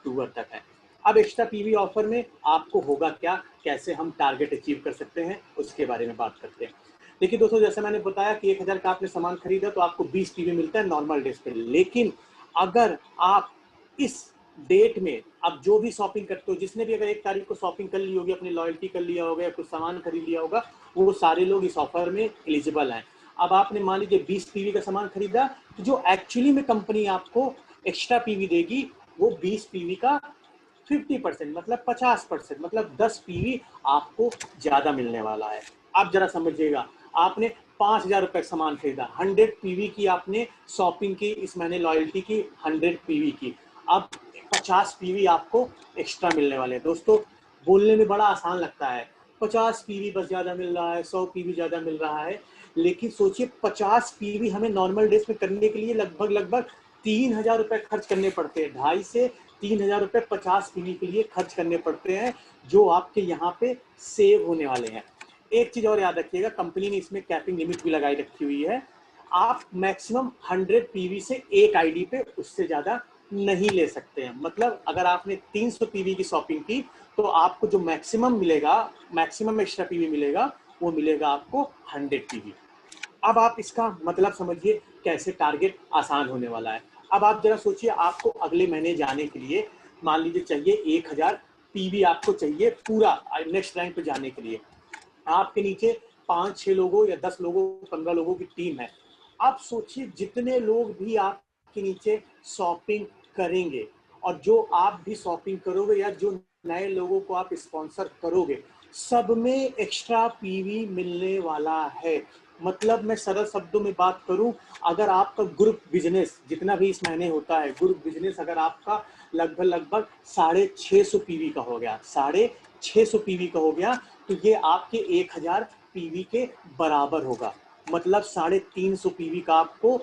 अक्टूबर तक है। अब एक्स्ट्रा पीवी ऑफर में आपको होगा क्या, कैसे हम टारगेट अचीव कर सकते हैं, उसके बारे में बात करते हैं। देखिए दोस्तों, जैसे मैंने बताया कि 1000 का आपने सामान खरीदा तो आपको 20 पीवी मिलता है नॉर्मल डेज पे। लेकिन अगर आप इस डेट में अब जो भी शॉपिंग करते हो, जिसने भी अगर 1 तारीख को शॉपिंग कर ली होगी, अपनी लॉयल्टी कर लिया होगा या कुछ सामान खरीद लिया होगा, वो सारे लोग इस ऑफर में एलिजिबल हैं। अब आपने मान लीजिए 20 पीवी का सामान खरीदा, तो जो एक्चुअली में कंपनी आपको एक्स्ट्रा पीवी देगी वो 20 पीवी का 50%, मतलब 50%, मतलब 10 पीवी आपको ज्यादा मिलने वाला है। आप जरा समझिएगा, आपने 5000 रुपए का सामान खरीदा, 100 पीवी की आपने शॉपिंग की, इस महीने लॉयल्टी की 100 पीवी की, अब 50 पीवी आपको एक्स्ट्रा मिलने वाले हैं। दोस्तों, बोलने में बड़ा आसान लगता है, 50 पीवी बस ज्यादा मिल रहा है, 100 पीवी ज्यादा मिल रहा है, लेकिन सोचिए 50 पीवी हमें नॉर्मल डेज में करने के लिए लगभग 3000 रुपए खर्च करने पड़ते हैं। 2,500 से 3000 रुपए 50 पीवी के लिए खर्च करने पड़ते हैं, जो आपके यहाँ पे सेव होने वाले हैं। एक चीज और याद रखिएगा, कंपनी ने इसमें कैपिंग लिमिट भी लगाई रखी हुई है। आप मैक्सिमम 100 पीवी से एक आईडी पे उससे ज्यादा नहीं ले सकते हैं। मतलब अगर आपने 300 पीवी की शॉपिंग की तो आपको जो मैक्सिमम मिलेगा, मैक्सिमम एक्स्ट्रा पीवी मिलेगा, वो मिलेगा आपको 100 पीवी। अब आप इसका मतलब समझिए कैसे टारगेट आसान होने वाला है। अब आप जरा सोचिए, आपको अगले महीने जाने के लिए मान लीजिए चाहिए 1000 पीवी, आपको चाहिए पूरा नेक्स्ट रैंक पे जाने के लिए। आपके नीचे 5-6 लोगों या 10 लोगों 15 लोगों की टीम है। आप सोचिए जितने लोग भी आपके नीचे शॉपिंग करेंगे और जो आप भी शॉपिंग करोगे या जो नए लोगों को आप स्पॉन्सर करोगे, सब में एक्स्ट्रा पीवी मिलने वाला है। मतलब मैं सरल शब्दों में बात करूं, अगर आपका ग्रुप बिजनेस जितना भी इस महीने होता है, ग्रुप बिजनेस अगर आपका लगभग 650 पीवी का हो गया, 650 पीवी का हो गया, तो ये आपके 1000 पीवी के बराबर होगा। मतलब 350 पीवी का आपको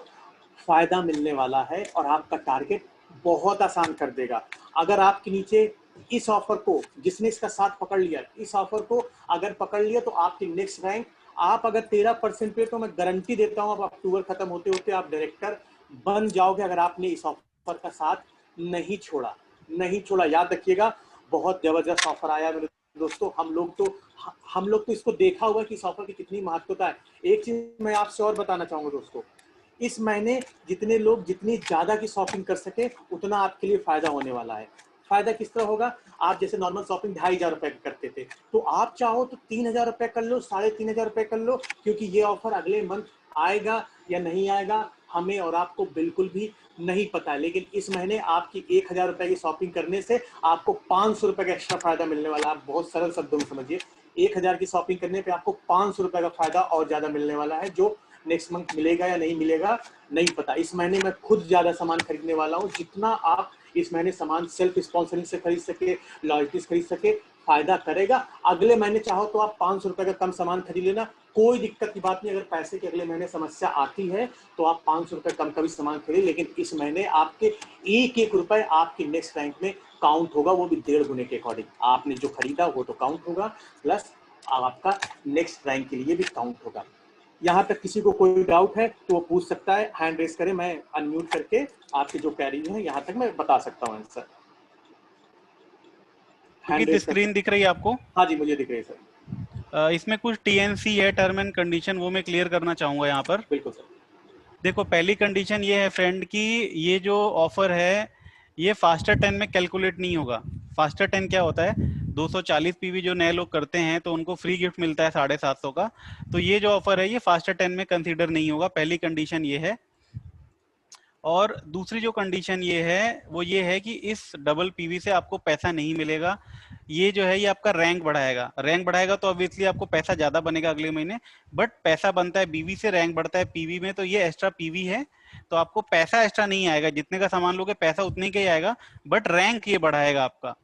फायदा मिलने वाला है और आपका टारगेट बहुत आसान कर देगा। अगर आपके नीचे इस ऑफर को, जिसने इसका साथ पकड़ लिया, इस ऑफर को अगर पकड़ लिया तो आपकी नेक्स्ट रैंक, आप अगर 13% पे, तो मैं गारंटी देता हूं अब अक्टूबर खत्म होते होते आप डायरेक्टर बन जाओगे, अगर आपने इस ऑफर का साथ नहीं छोड़ा। याद रखिएगा, बहुत जबरदस्त ऑफर आया मेरे दोस्तों। हम लोग तो इसको देखा हुआ कि इस ऑफर की कितनी महत्वता है। एक चीज मैं आपसे और बताना चाहूंगा दोस्तों, इस महीने जितने लोग जितनी ज्यादा की शॉपिंग कर सके उतना आपके लिए फायदा होने वाला है। फायदा किस तरह होगा, आप जैसे नॉर्मल शॉपिंग 2500 रुपए करते थे, तो आप चाहो तो 3000 रुपए कर लो, 3500 रुपए कर लो, क्योंकि ये ऑफर अगले मंथ आएगा या नहीं आएगा हमें और आपको बिल्कुल भी नहीं पता है। लेकिन इस महीने आपकी 1000 रुपए की शॉपिंग करने से आपको 500 रुपए का एक्स्ट्रा फायदा मिलने वाला है। आप बहुत सरल शब्दों में समझिए, 1000 की शॉपिंग करने पे आपको 500 रुपए का फायदा और ज्यादा मिलने वाला है, जो नेक्स्ट मंथ मिलेगा या नहीं मिलेगा नहीं पता। इस महीने मैं खुद ज्यादा सामान खरीदने वाला हूँ, जितना आप इस महीने सामान सेल्फ स्पॉन्सरिंग से खरीद सके, लॉयल्टीज खरीद सके, फायदा करेगा। अगले महीने चाहो तो आप 500 रुपए का कम सामान खरीद लेना, कोई दिक्कत की बात नहीं। अगर पैसे की अगले महीने समस्या आती है तो आप 500 रुपए कम का भी सामान खरीद, लेकिन इस महीने आपके एक रुपए आपकी नेक्स्ट रैंक में काउंट होगा, वो भी 1.5 गुने के अकॉर्डिंग। आपने जो खरीदा वो तो काउंट होगा, प्लस आपका नेक्स्ट रैंक के लिए भी काउंट होगा। यहाँ तक किसी को कोई डाउट है तो वो पूछ सकता है, हैंड रेस करें, मैं अनम्यूट करके आपकी जो क्वेरी है यहाँ तक मैं बता सकता हूँ आंसर। हैंड रेस स्क्रीन दिख रही है आपको? हाँ जी, मुझे दिख रही है सर। इसमें कुछ टीएनसी है, टर्म एंड कंडीशन, वो मैं क्लियर करना चाहूंगा यहाँ पर। बिल्कुल सर। देखो, पहली कंडीशन ये है फ्रेंड की, ये जो ऑफर है ये फास्टर 10 में कैलकुलेट नहीं होगा। फास्टर 10 क्या होता है, 240 पीवी जो नए लोग करते हैं तो उनको फ्री गिफ्ट मिलता है 750 का। तो ये जो ऑफर है ये फास्टर 10 में कंसीडर नहीं होगा, पहली कंडीशन ये है। और दूसरी जो कंडीशन ये है वो ये है कि इस डबल पीवी से आपको पैसा नहीं मिलेगा। ये जो है ये आपका रैंक बढ़ाएगा तो ऑब्वियसली आपको पैसा ज्यादा बनेगा अगले महीने, बट पैसा बनता है बीवी से, रैंक बढ़ता है पीवी में, तो ये एक्स्ट्रा पीवी है। तो आपको पैसा एक्स्ट्रा नहीं आएगा, जितने का सामान लोगे पैसा उतने का ही आएगा, बट रैंक ये बढ़ाएगा आपका,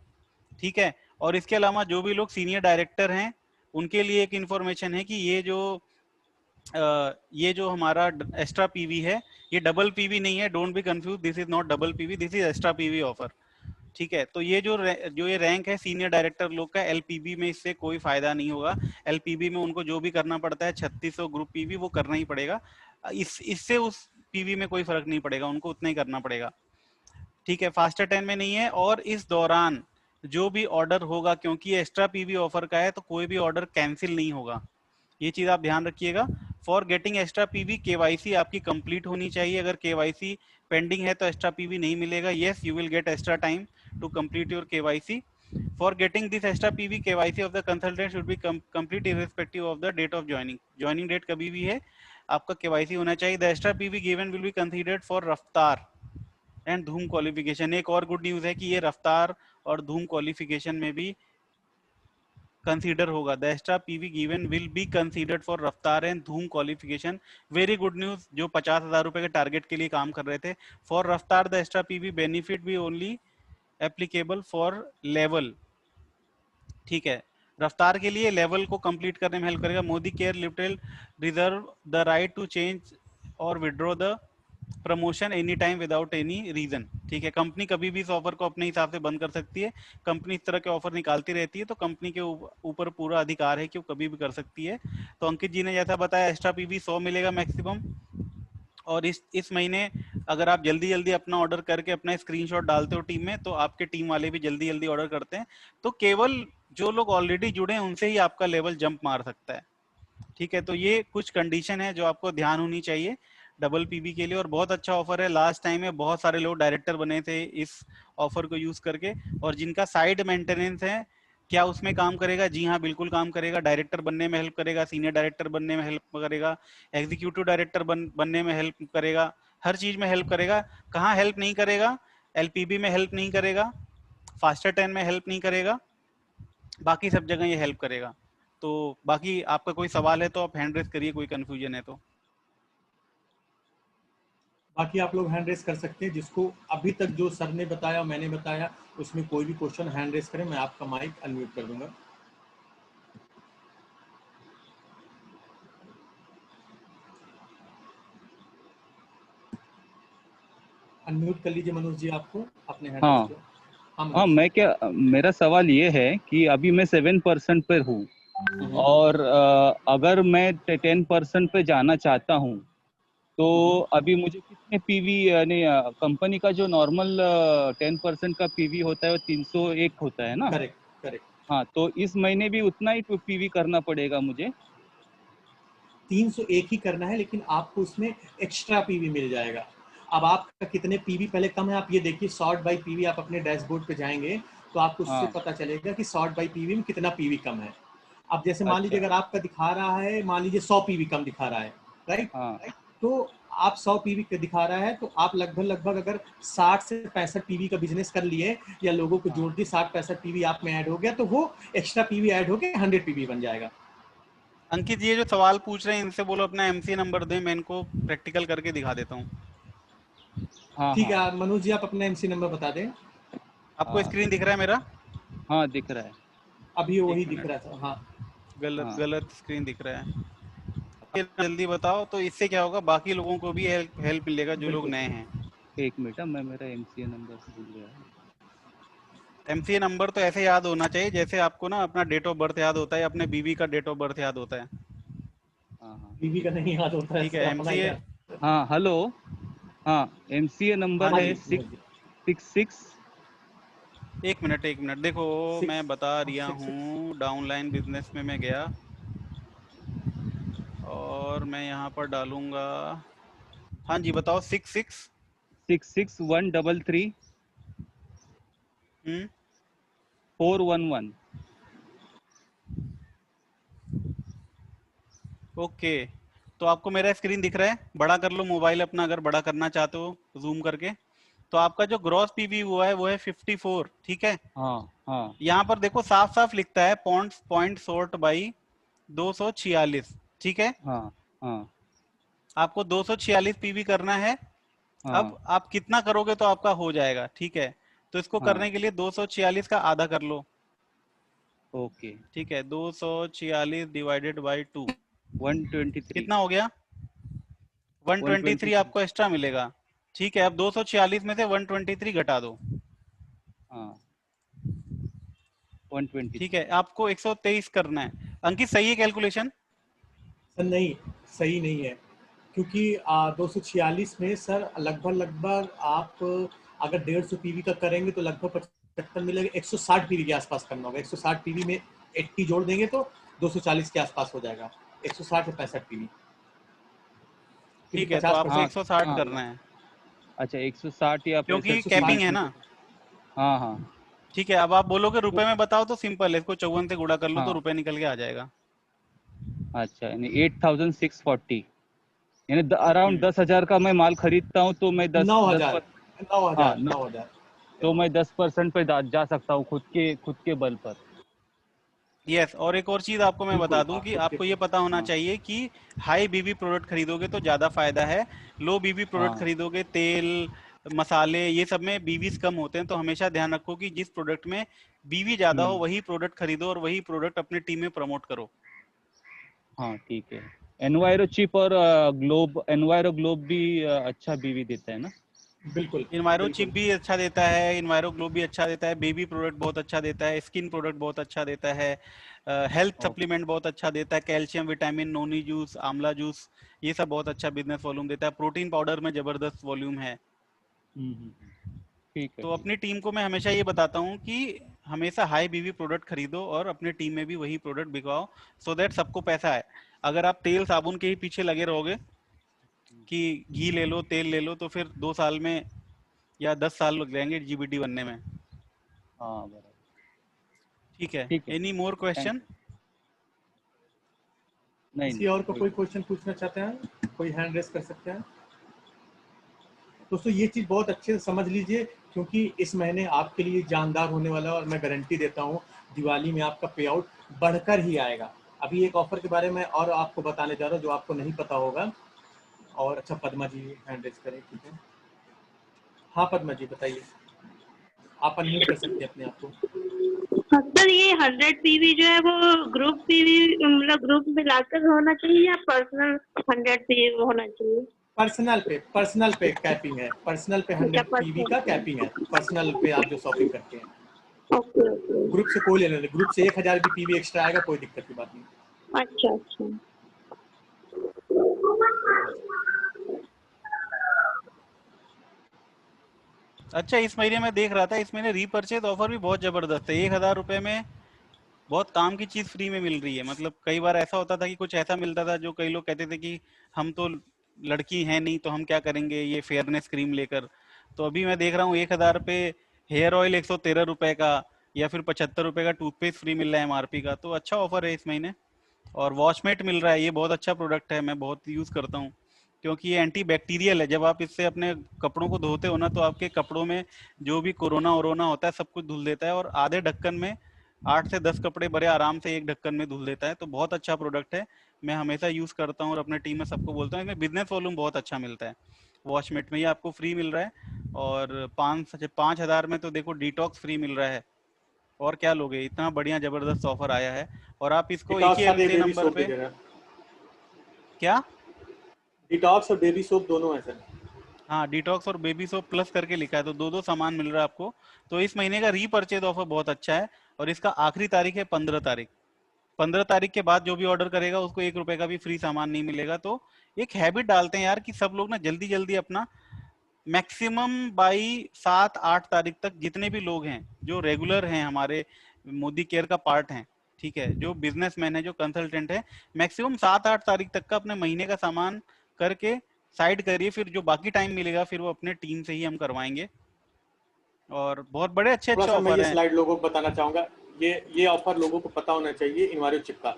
ठीक है। और इसके अलावा जो भी लोग सीनियर डायरेक्टर हैं उनके लिए एक इंफॉर्मेशन है कि ये जो हमारा एक्स्ट्रा पीवी है ये डबल पीवी नहीं है, don't be confuse, this is not double PV, this is extra PV offer, ठीक है। तो ये जो ये रैंक है सीनियर डायरेक्टर लोग का, एलपीबी में इससे कोई फायदा नहीं होगा। एलपीबी में उनको जो भी करना पड़ता है 3600 ग्रुप पीवी वो करना ही पड़ेगा, इससे उस पीवी में कोई फर्क नहीं पड़ेगा, उनको उतना ही करना पड़ेगा, ठीक है, फास्टर 10 में नहीं है। और इस दौरान जो भी ऑर्डर होगा, क्योंकि एक्स्ट्रा पीवी ऑफर का है, तो कोई भी ऑर्डर कैंसिल नहीं होगा, ये चीज आप ध्यान रखिएगा। For getting extra PV KYC आपकी कंप्लीट होनी चाहिए। अगर केवाईसी पेंडिंग है तो एक्स्ट्रा पीवी नहीं मिलेगा। Yes, you will get extra time to complete your KYC. For getting this extra PV KYC of the consultant should be complete irrespective of the date of joining. Joining date कभी भी है, आपका KYC होना चाहिए। The extra PV given will be considered for Raftaar and Dhoom qualification. एक और good news है कि ये रफ्तार और धूम क्वालिफिकेशन में भी कंसीडर होगा। The extra PV given will be considered for Raftaar and Dhoom qualification. Very good news, जो 50,000 रुपए के टारगेट के लिए काम कर रहे थे। फॉर रफ्तार द एक्स्ट्रा पीवी बेनिफिट भी ओनली एप्लीकेबल फॉर लेवल। ठीक है, रफ्तार के लिए लेवल को कंप्लीट करने में हेल्प करेगा। Modi care limited reserve the right to change और withdraw the promotion any time without any reason. ठीक है, कंपनी कभी भी इस ऑफर को अपने हिसाब से बंद कर सकती है। कंपनी इस तरह के ऑफर निकालती रहती है, तो कंपनी के ऊपर पूरा अधिकार है कि वो कभी भी कर सकती है। तो अंकित जी ने जैसा बताया, एक्स्ट्रा पीवी 100 मिलेगा मैक्सिमम। और इस महीने अगर आप जल्दी जल्दी अपना ऑर्डर करके अपना स्क्रीनशॉट डालते हो टीम में, तो आपके टीम वाले भी जल्दी जल्दी ऑर्डर करते हैं। तो केवल जो लोग ऑलरेडी जुड़े हैं उनसे ही आपका लेवल जंप मार सकता है। ठीक है, तो ये कुछ कंडीशन है जो आपको ध्यान होनी चाहिए डबल पीबी के लिए। और बहुत अच्छा ऑफर है। लास्ट टाइम में बहुत सारे लोग डायरेक्टर बने थे इस ऑफर को यूज करके। और जिनका साइड मेंटेनेंस है, क्या उसमें काम करेगा? जी हाँ, बिल्कुल काम करेगा। डायरेक्टर बनने में हेल्प करेगा, सीनियर डायरेक्टर बनने में हेल्प करेगा, एग्जीक्यूटिव डायरेक्टर बनने में हेल्प करेगा, हर चीज में हेल्प करेगा। कहाँ हेल्प नहीं करेगा? एलपीबी में हेल्प नहीं करेगा, फास्टर 10 में हेल्प नहीं करेगा, बाकी सब जगह ये हेल्प करेगा। तो बाकी आपका कोई सवाल है तो आप हैंड रेस करिए, कोई कंफ्यूजन है तो। बाकी आप लोग हैंड रेस कर सकते हैं। जिसको अभी तक जो सर ने बताया मैंने बताया उसमें कोई भी क्वेश्चन हैंड रेस करें, मैं आपका माइक अनम्यूट कर दूंगा। अनम्यूट कर लीजिए मनोज जी, आपको आपने हैंड रेस हाँ किया। हाँ हाँ, मनोज। मेरा सवाल ये है कि अभी मैं 7% पर हूँ, और अगर मैं 10% पे जाना चाहता हूँ, तो अभी मुझे कितने पीवी, यानी कंपनी का जो नॉर्मल 10% का पीवी होता है वो 301 होता है ना? Correct correct. हाँ, तो इस महीने भी उतना ही पीवी करना पड़ेगा मुझे? 301 ही करना है, लेकिन आपको उसमें एक्स्ट्रा पीवी मिल जाएगा। अब आपका कितने पीवी पहले कम है, आप ये देखिए सॉर्ट बाय पीवी। आप अपने डैशबोर्ड पे जाएंगे तो आपको उससे हाँ, पता चलेगा कि सॉर्ट बाय पीवी में कितना पीवी कम है। अब जैसे मान लीजिए अच्छा, अगर आपका दिखा रहा है, मान लीजिए 100 पीवी कम दिखा रहा है, राइट? हाँ तो आप 100 पीवी दिखा रहा है, तो आप लगभग लगभग अगर 60 से 65 पीवी का बिजनेस कर लिए या लोगों को जोड़ दिए, 60-65 पीवी आप में ऐड हो गया, तो वो एक्स्ट्रा पीवी ऐड होके 100 पीवी बन जाएगा। अंकित, ये जो सवाल पूछ रहे हैं इनसे बोलो अपना एमसी नंबर दें, मैं इनको प्रैक्टिकल करके दिखा देता हूँ। हाँ ठीक हाँ है मनोज जी, आप अपना एमसी नंबर बता दें। आपको हाँ स्क्रीन दिख रहा है मेरा? हाँ, दिख रहा है। अभी एक वही दिख मिनट, रहा था, हाँ। गलत हाँ, गलत स्क्रीन दिख रहा है। ये जल्दी बताओ, तो इससे क्या होगा, बाकी लोगों को भी हेल्प मिलेगा जो लोग बिल्कुल। नए हैं। एक मिनट, मैं मेरा एमसीए नंबर भूल गया। एमसीए नंबर तो ऐसे याद होना चाहिए जैसे आपको ना अपना डेट ऑफ बर्थ याद होता है, अपने बीवी का डेट ऑफ बर्थ याद होता है। हाँ हाँ बीवी का नहीं याद होता है, ठीक है, इसका अपना एमसीए। याद। हाँ, हेलो। हाँ, एमसीए हाँ नंबर हाँ है जी मनोज जी। 666। एक मिनट देखो, मैं बता रिया 6 हूँ। डाउनलाइन बिजनेस में मैं गया और मैं यहाँ पर डालूंगा। हाँ जी, बताओ। 66। 66133 हम्म 411। ओके, तो आपको मेरा स्क्रीन दिख रहा है? बड़ा कर लो मोबाइल अपना, अगर बड़ा करना चाहते हो जूम करके। तो आपका जो ग्रॉस पीवी हुआ है वो है 54। ठीक है, हाँ हाँ यहाँ पर देखो साफ साफ लिखता है पॉइंट शॉर्ट बाई 246। ठीक है, हाँ हाँ आपको 246 पीवी करना है। अब हाँ आप कितना करोगे तो आपका हो जाएगा। ठीक है, तो इसको हाँ, करने के लिए 246 का आधा कर लो। ओके। ठीक है, 246 डिवाइडेड बाई 2 123। कितना हो गया? 123 123। आपको एक्स्ट्रा मिलेगा। ठीक है, अब 246 में से 123 घटा दो। हाँ, ठीक 123। है, आपको 123 करना है। अंकित, सही है कैलकुलेशन? सर नहीं, सही नहीं है, क्योंकि 246 में सर लगभग लगभग आप अगर 150 पीवी का करेंगे तो लगभग 75 मिलेगा, 160 पीवी के आसपास करना होगा। 160 पीवी में 80 जोड़ देंगे तो 240 के आसपास हो जाएगा, 160 से 65 पीवी। ठीक है, तो आपको 160 करना है। अच्छा 160 या क्योंकि कैपिंग है ना। हाँ हाँ ठीक है, अब आप बोलोगे रुपए में बताओ तो सिंपल है, इसको 54 से गुणा कर लो तो हाँ। रुपए निकल के आ जाएगा। अच्छा यानी 8640, यानी अराउंड 10,000 का मैं माल खरीदता हूँ तो मैं 9,000 हाँ 9,000 तो मैं 10% पे जा सकता हूँ खुद के बल पर। यस, और एक और चीज आपको मैं बता बिल्कुल, दूं आप कि खुद के, आपको ये पता होना हाँ चाहिए कि हाई बीबी प्रोडक्ट खरीदोगे तो ज्यादा फायदा है, लो बीबी प्रोडक्ट हाँ खरीदोगे, तेल मसाले ये सब में बीवीज कम होते हैं, तो हमेशा ध्यान रखो कि जिस प्रोडक्ट में बीवी ज्यादा हो वही प्रोडक्ट खरीदो और वही प्रोडक्ट अपने टीम में प्रमोट करो। हाँ ठीक है। एनवायरो चिप और एनवायरो ग्लोब भी अच्छा बीवी देता है ना? बिल्कुल इन्वायरो चिप बिल्कुल। भी अच्छा देता है, इन्वायरो ग्लो भी अच्छा देता है, बेबी प्रोडक्ट बहुत अच्छा देता है, स्किन प्रोडक्ट बहुत अच्छा देता है, हेल्थ ओके। सप्लीमेंट बहुत अच्छा देता है, कैल्शियम विटामिन नोनी जूस आंवला जूस ये सब बहुत अच्छा बिजनेस वॉल्यूम देता है, प्रोटीन पाउडर में जबरदस्त वॉल्यूम है। ठीक है तो ठीक। अपनी टीम को मैं हमेशा ये बताता हूँ कि हमेशा हाई बीवी प्रोडक्ट खरीदो और अपनी टीम में भी वही प्रोडक्ट बिकवाओ, सो दैट सबको पैसा है। अगर आप तेल साबुन के ही पीछे लगे रहोगे कि घी ले लो तेल ले लो तो फिर 2 साल में या 10 साल लग जाएंगे जीबीटी बनने में। हाँ बराबर। ठीक है, ठीक है, any more thank question? You. नहीं किसी नहीं और को वही। कोई क्वेश्चन पूछना चाहते हैं, कोई हैंड रेस कर सकते हैं। दोस्तों ये चीज़ बहुत अच्छे से समझ लीजिए, क्योंकि इस महीने आपके लिए जानदार होने वाला है और मैं गारंटी देता हूँ दिवाली में आपका पे आउट बढ़कर ही आएगा। अभी एक ऑफर के बारे में और आपको बताने जा रहा हूँ जो आपको नहीं पता होगा। और अच्छा पद्मा जी हैंड रेस करें, ठीक है। हाँ पद्मा जी बताइए, आप अनम्यूट कर सकते हैं अपने आप को। सर ये 100 पीवी जो है वो ग्रुप पीवी मतलब ग्रुप मिलाकर होना चाहिए या पर्सनल 100 पीवी होना चाहिए? पर्सनल पे कैपिंग है, पर्सनल पे 100 अच्छा पीवी का पर्सनल। कैपिंग है, पर्सनल पे आप जो शॉपिंग करते हैं। Okay okay. ग्रुप से कोई लेना नहीं, ग्रुप से 1,000 भी पीवी एक्स्ट्रा आएगा, कोई दिक्कत की बात नहीं। अच्छा अच्छा। अच्छा, इस महीने मैं देख रहा था, इस महीने रीपर्चेज ऑफर भी बहुत जबरदस्त है। 1,000 रुपए में बहुत काम की चीज फ्री में मिल रही है। मतलब कई बार ऐसा होता था कि कुछ ऐसा मिलता था जो कई लोग कहते थे कि हम तो लड़की हैं नहीं तो हम क्या करेंगे ये फेयरनेस क्रीम लेकर। तो अभी मैं देख रहा हूँ 1,000 पे हेयर ऑयल 113 रुपए का या फिर 75 रुपए का टूथपेस्ट फ्री मिल रहा है एमआरपी का, तो अच्छा ऑफर है इस महीने। और वॉशमेट मिल रहा है, ये बहुत अच्छा प्रोडक्ट है, मैं बहुत यूज करता हूँ क्योंकि ये एंटी बैक्टीरियल है। जब आप इससे अपने कपड़ों को धोते हो ना तो आपके कपड़ों में जो भी कोरोना वोरोना होता है सब कुछ धुल देता है, और आधे ढक्कन में 8 से 10 कपड़े बड़े आराम से एक ढक्कन में धुल देता है। तो बहुत अच्छा प्रोडक्ट है, मैं हमेशा यूज करता हूँ और अपने टीम में सबको बोलता हूँ। इसमें बिजनेस वॉल्यूम बहुत अच्छा मिलता है, वॉशमेट में ये आपको फ्री मिल रहा है। और 5,000 में तो देखो डिटॉक्स फ्री मिल रहा है, और क्या लोगे, इतना बढ़िया जबरदस्त ऑफर आया है। और आप इसको एक ही डिटॉक्स का एमसी बेबी नंबर सोप भी पे दे रहा है, क्या। डिटॉक्स और बेबी सोप दोनों है सर। हाँ, डिटॉक्स और बेबी सोप प्लस करके लिखा है, तो दो दो सामान मिल रहा है आपको। तो इस महीने का रीपर्चेज ऑफर बहुत अच्छा है, और इसका आखिरी तारीख है 15 तारीख। 15 तारीख के बाद जो भी ऑर्डर करेगा उसको 1 रुपए का भी फ्री सामान नहीं मिलेगा। तो एक हैबिट डालते हैं यार कि सब लोग ना जल्दी जल्दी अपना मैक्सिमम बाई 7-8 तारीख तक जितने भी लोग हैं जो रेगुलर हैं हमारे मोदी केयर का पार्ट हैं, ठीक है, जो बिजनेसमैन है जो कंसल्टेंट है, मैक्सिमम 7-8 तारीख तक का अपने महीने का सामान करके साइड करिए। फिर जो बाकी टाइम मिलेगा फिर वो अपने टीम से ही हम करवाएंगे, और बहुत बड़े अच्छे थोड़ा अच्छे सा मैं ऑफर ये हैं। स्लाइड लोगों को बताना चाहूँगा, ये ऑफर लोगों को पता होना चाहिए इन्वायरो चिप का।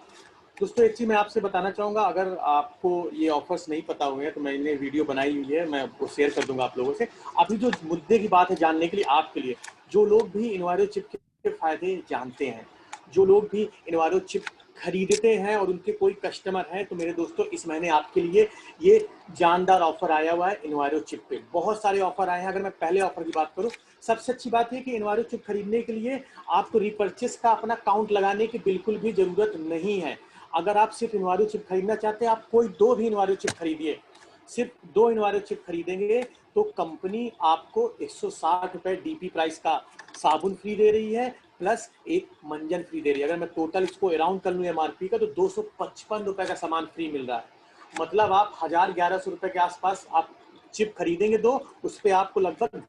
दोस्तों एक चीज़ मैं आपसे बताना चाहूँगा, अगर आपको ये ऑफर्स नहीं पता हुए हैं तो मैंने वीडियो बनाई हुई है, मैं आपको शेयर कर दूंगा आप लोगों से। अभी जो मुद्दे की बात है जानने के लिए आपके लिए, जो लोग भी इन्वायरो चिप के फायदे जानते हैं, जो लोग भी इन्वायरो चिप खरीदते हैं और उनके कोई कस्टमर हैं, तो मेरे दोस्तों इस महीने आपके लिए ये जानदार ऑफर आया हुआ है इन्वायरो चिप पे। बहुत सारे ऑफर आए हैं। अगर मैं पहले ऑफर की बात करूं, सबसे अच्छी बात है कि इन्वायरो चिप खरीदने के लिए आपको रिपर्चेस का अपना काउंट लगाने की बिल्कुल भी जरूरत नहीं है। अगर आप सिर्फ इन्वायरो चिप खरीदना चाहते हैं, आप कोई दो भी इन्वायरो चिप खरीदिए, सिर्फ 2 इन्वायरो चिप खरीदेंगे तो कंपनी आपको 160 रुपए डीपी प्राइस का साबुन फ्री दे रही है, प्लस एक मंजन फ्री दे रही है। अगर मैं टोटल इसको अराउंड कर लूँ एमआरपी का तो 255 रुपए का सामान फ्री मिल रहा है। मतलब आप 1,000-1,100 रुपए के आसपास आप चिप खरीदेंगे दो, उस पर आपको लगभग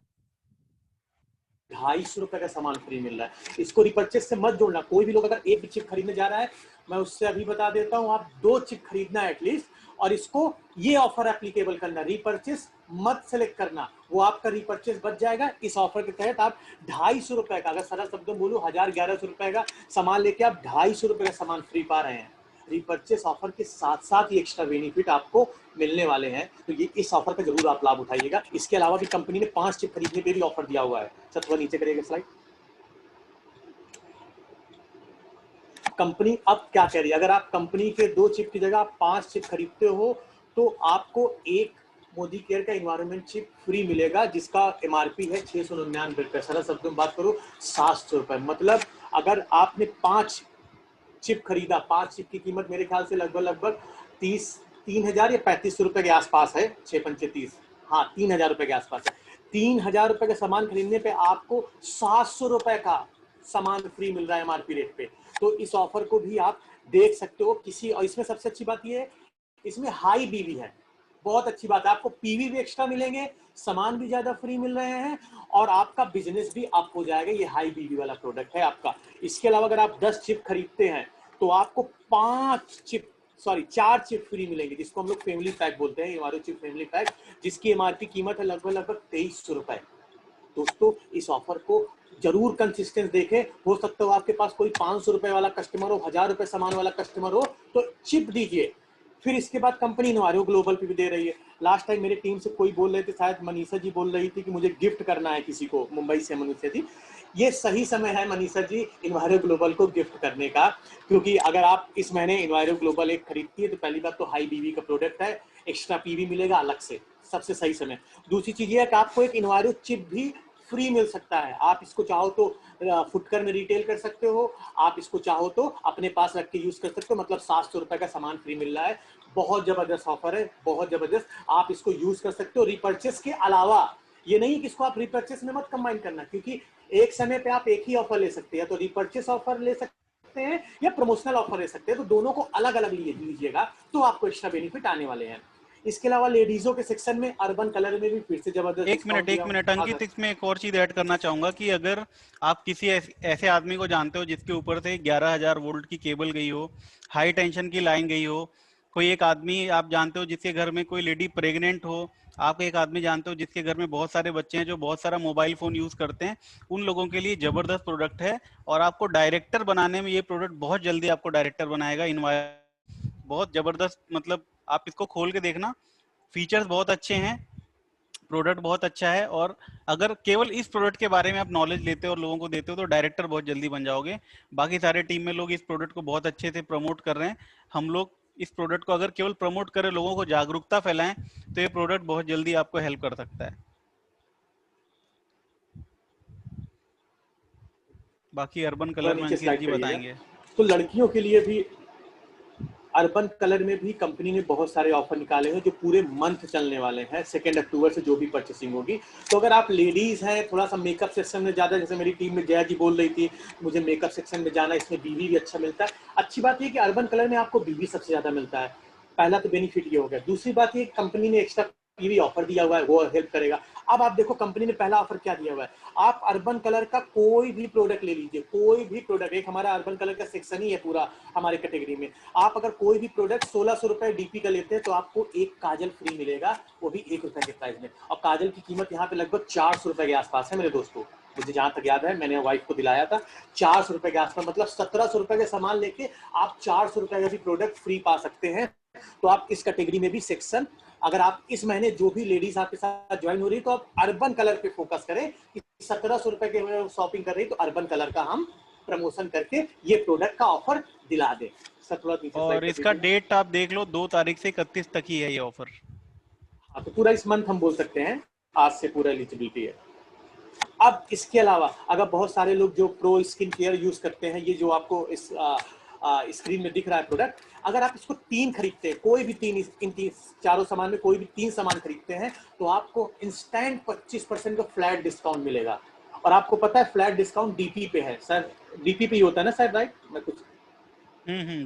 ₹250 का सामान फ्री मिल रहा है। इसको रिपर्चेस से मत जोड़ना। कोई भी लोग अगर एक भी चिप खरीदने जा रहा है, मैं उससे अभी बता देता हूँ, आप 2 चिप खरीदना एटलीस्ट, और इसको ये ऑफर एप्लीकेबल करना, रिपर्चेस मत सेलेक्ट करना, वो आपका रिपर्चेस बच जाएगा। इस ऑफर के तहत आप ₹250 का, अगर सरल शब्दों में बोलूं, 1100 का सामान लेके आप ₹250 का सामान फ्री पा रहे हैं। रिपर्चेस ऑफर के साथ साथ ये एक्स्ट्रा बेनिफिट आपको मिलने वाले हैं, तो ये इस ऑफर का जरूर आप लाभ उठाइएगा। इसके अलावा भी कंपनी ने 5 चिप खरीदने पे भी ऑफर दिया हुआ है। सर थोड़ा नीचे करिएगा स्लाइड। कंपनी अब क्या कह रही है, अगर आप कंपनी के 2 चिप की जगह आप 5 चिप खरीदते हो तो आपको एक मोदी केयर का एनवायरमेंट चिप फ्री मिलेगा, जिसका एमआरपी है ₹699। सरल शब्दों में बात करो, ₹700। मतलब अगर आपने 5 चिप खरीदा, 5 चिप की कीमत मेरे ख्याल से लगभग 3,000 या ₹3,500 के आसपास है, 6×5 हाँ ₹3,000 के आसपास है। ₹3,000 का सामान खरीदने पे आपको ₹700 का सामान फ्री मिल रहा है एमआरपी रेट पे। तो इस ऑफर को भी आप देख सकते हो किसी, और इसमें सबसे अच्छी बात ये है, इसमें हाई बीवी है, बहुत अच्छी बात है। आपको पीवी भी एक्स्ट्रा मिलेंगे, सामान भी ज्यादा फ्री मिल रहे हैं, और आपका बिजनेस भी अप हो जाएगा। ये हाई बीवी वाला प्रोडक्ट है आपका। इसके अलावा अगर आप 10 चिप खरीदते हैं तो आपको 4 चिप फ्री मिलेंगे, जिसको हम लोग फैमिली पैक बोलते हैं, हमारे चिप फैमिली पैक, जिसकी एमआरपी कीमत है लगभग ₹2300। दोस्तों इस ऑफर को जरूर कंसिस्टेंस देखें। हो सकता हो आपके पास कोई ₹500 वाला कस्टमर हो, ₹1000 सामान वाला कस्टमर हो, तो चिप दीजिए। फिर इसके बाद कंपनी इनवायरो ग्लोबल पे भी दे रही है। लास्ट टाइम मेरी टीम से कोई बोल रहे थे, शायद मनीषा जी बोल रही थी कि मुझे गिफ्ट करना है किसी को, मुंबई से मनीषा जी। ये सही समय है मनीषा जी इनवायरो ग्लोबल को गिफ्ट करने का, क्योंकि अगर आप इस महीने इनवायरो ग्लोबल एक खरीदती है तो पहली बात तो हाई बीवी का प्रोडक्ट है, एक्स्ट्रा पीवी मिलेगा अलग से, सबसे सही समय। दूसरी चीज ये है कि आपको एक इनवायरो चिप भी फ्री मिल सकता है। आप इसको चाहो तो फुटकर में रिटेल कर सकते हो, आप इसको चाहो तो अपने पास रख के यूज कर सकते हो। मतलब ₹700 का सामान फ्री मिल रहा है। बहुत जबरदस्त ऑफर है, बहुत जबरदस्त। आप इसको यूज कर सकते हो रिपर्चेस के अलावा। ये नहीं कि इसको आप रिपर्चेस में मत कंबाइन करना, क्योंकि एक समय पे आप एक ही ऑफर ले सकते हैं, तो रिपर्चेस ऑफर ले सकते हैं या प्रमोशनल ऑफर ले सकते हैं, तो दोनों को अलग अलग लीजिएगा तो आपको एक्स्ट्रा बेनिफिट आने वाले हैं। इसके अलावा लेडीजों के सेक्शन में अर्बन कलर में भी फिर से जबरदस्त एक मिनट अंकित, इसमें एक और चीज ऐड करना चाहूंगा कि अगर आप किसी ऐसे आदमी को जानते हो जिसके ऊपर से 11,000 वोल्ट की केबल गई हो, हाई टेंशन की लाइन गई हो, कोई एक आदमी आप जानते हो जिसके घर में कोई लेडी प्रेग्नेंट हो, आप एक आदमी जानते हो जिसके घर में बहुत सारे बच्चे हैं जो बहुत सारा मोबाइल फोन यूज करते हैं, उन लोगों के लिए जबरदस्त प्रोडक्ट है। और आपको डायरेक्टर बनाने में ये प्रोडक्ट बहुत जल्दी आपको डायरेक्टर बनाएगा। बहुत जबरदस्त, मतलब आप इसको खोल के देखना, फीचर्स बहुत अच्छे हैं, प्रोडक्ट बहुत अच्छा है। और अगर केवल इस प्रोडक्ट के बारे में आप नॉलेज लेते हो और लोगों को देते हो तो डायरेक्टर बहुत जल्दी बन जाओगे। बाकी सारे टीम में लोग इस प्रोडक्ट को बहुत अच्छे से प्रमोट कर रहे हैं। हम लोग इस प्रोडक्ट को अगर केवल प्रमोट करें, लोगों को जागरूकता फैलाएं, तो ये प्रोडक्ट बहुत जल्दी आपको हेल्प कर सकता है। बाकी अर्बन कलर में अंकित जी बताएंगे। तो लड़कियों के लिए भी अर्बन कलर में भी कंपनी ने बहुत सारे ऑफर निकाले हैं जो पूरे मंथ चलने वाले हैं, 2 अक्टूबर से जो भी परचेसिंग होगी। तो अगर आप लेडीज हैं, थोड़ा सा मेकअप सेक्शन में ज्यादा, जैसे मेरी टीम में जया जी बोल रही थी मुझे मेकअप सेक्शन में जाना, इसमें बीवी भी अच्छा मिलता है। अच्छी बात यह कि अर्बन कलर में आपको बीवी सबसे ज्यादा मिलता है। पहला तो बेनिफिट ये हो गया। दूसरी बात ये, कंपनी ने एक्स्ट्रा पीवी ऑफर दिया हुआ है, वो हेल्प करेगा। अब आप देखो कंपनी ने पहला ऑफर क्या दिया हुआ है, आप अर्बन कलर का कोई भी प्रोडक्ट ले लीजिए, कोई भी प्रोडक्ट, एक हमारा अर्बन कलर का सेक्शन ही है पूरा हमारे कैटेगरी में। आप अगर कोई भी प्रोडक्ट 1600 रुपए डीपी का लेते हैं तो आपको एक काजल फ्री मिलेगा, वो भी ₹1 के प्राइस में। और काजल की कीमत यहाँ पे लगभग 400 रुपए के आसपास है मेरे दोस्तों, मुझे जहां तक याद है, मैंने वाइफ को दिलाया था 400 रुपए के आसपास। मतलब 1700 रुपए का सामान लेके आप 400 रुपए का भी प्रोडक्ट फ्री पा सकते हैं। तो आप इस कैटेगरी में भी सेक्शन, अगर आप इस महीने जो भी लेडीज आपके साथ ज्वाइन हो रही है तो आप अर्बन कलर पे फोकस करें कि 1700 रुपए के शॉपिंग कर रही है तो अर्बन कलर का हम प्रमोशन करके ये प्रोडक्ट का ऑफर दिला दे। और इसका डेट आप देख लो, 2 तारीख से 31 तक ही है ये ऑफर। हाँ, तो पूरा इस मंथ हम बोल सकते हैं, आज से पूरा एलिजिबिलिटी है। अब इसके अलावा अगर बहुत सारे लोग जो प्रो स्किन केयर यूज करते हैं, ये जो आपको इस स्क्रीन में दिख रहा है प्रोडक्ट, अगर आप इसको 3 खरीदते हैं, कोई भी 3 इन 4 सामान में कोई भी 3 सामान खरीदते हैं तो आपको इंस्टेंट 25% का फ्लैट डिस्काउंट मिलेगा। और आपको पता है फ्लैट डिस्काउंट डीपी पे है सर, डीपी पे ही होता है ना सर, राइट? मैं कुछ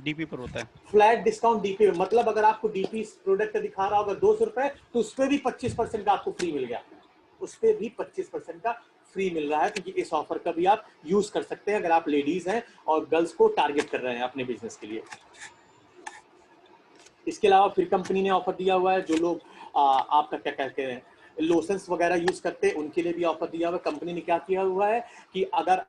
डीपी पर होता है फ्लैट डिस्काउंट डीपी पे। मतलब अगर आपको डीपी प्रोडक्ट दिखा रहा होगा 200 रुपए तो उस पर भी 25% का आपको फ्री मिल गया, उस पर भी 25% का फ्री मिल रहा है, तो इस ऑफर का भी आप यूज कर सकते हैं अगर आप लेडीज हैं और गर्ल्स को टारगेट कर रहे हैं अपने बिजनेस के लिए। इसके अलावा फिर कंपनी ने ऑफर दिया हुआ है, जो लोग आपका क्या कहते हैं लोशंस वगैरह यूज करते हैं उनके लिए भी ऑफर दिया हुआ है। कंपनी ने क्या किया हुआ है कि अगर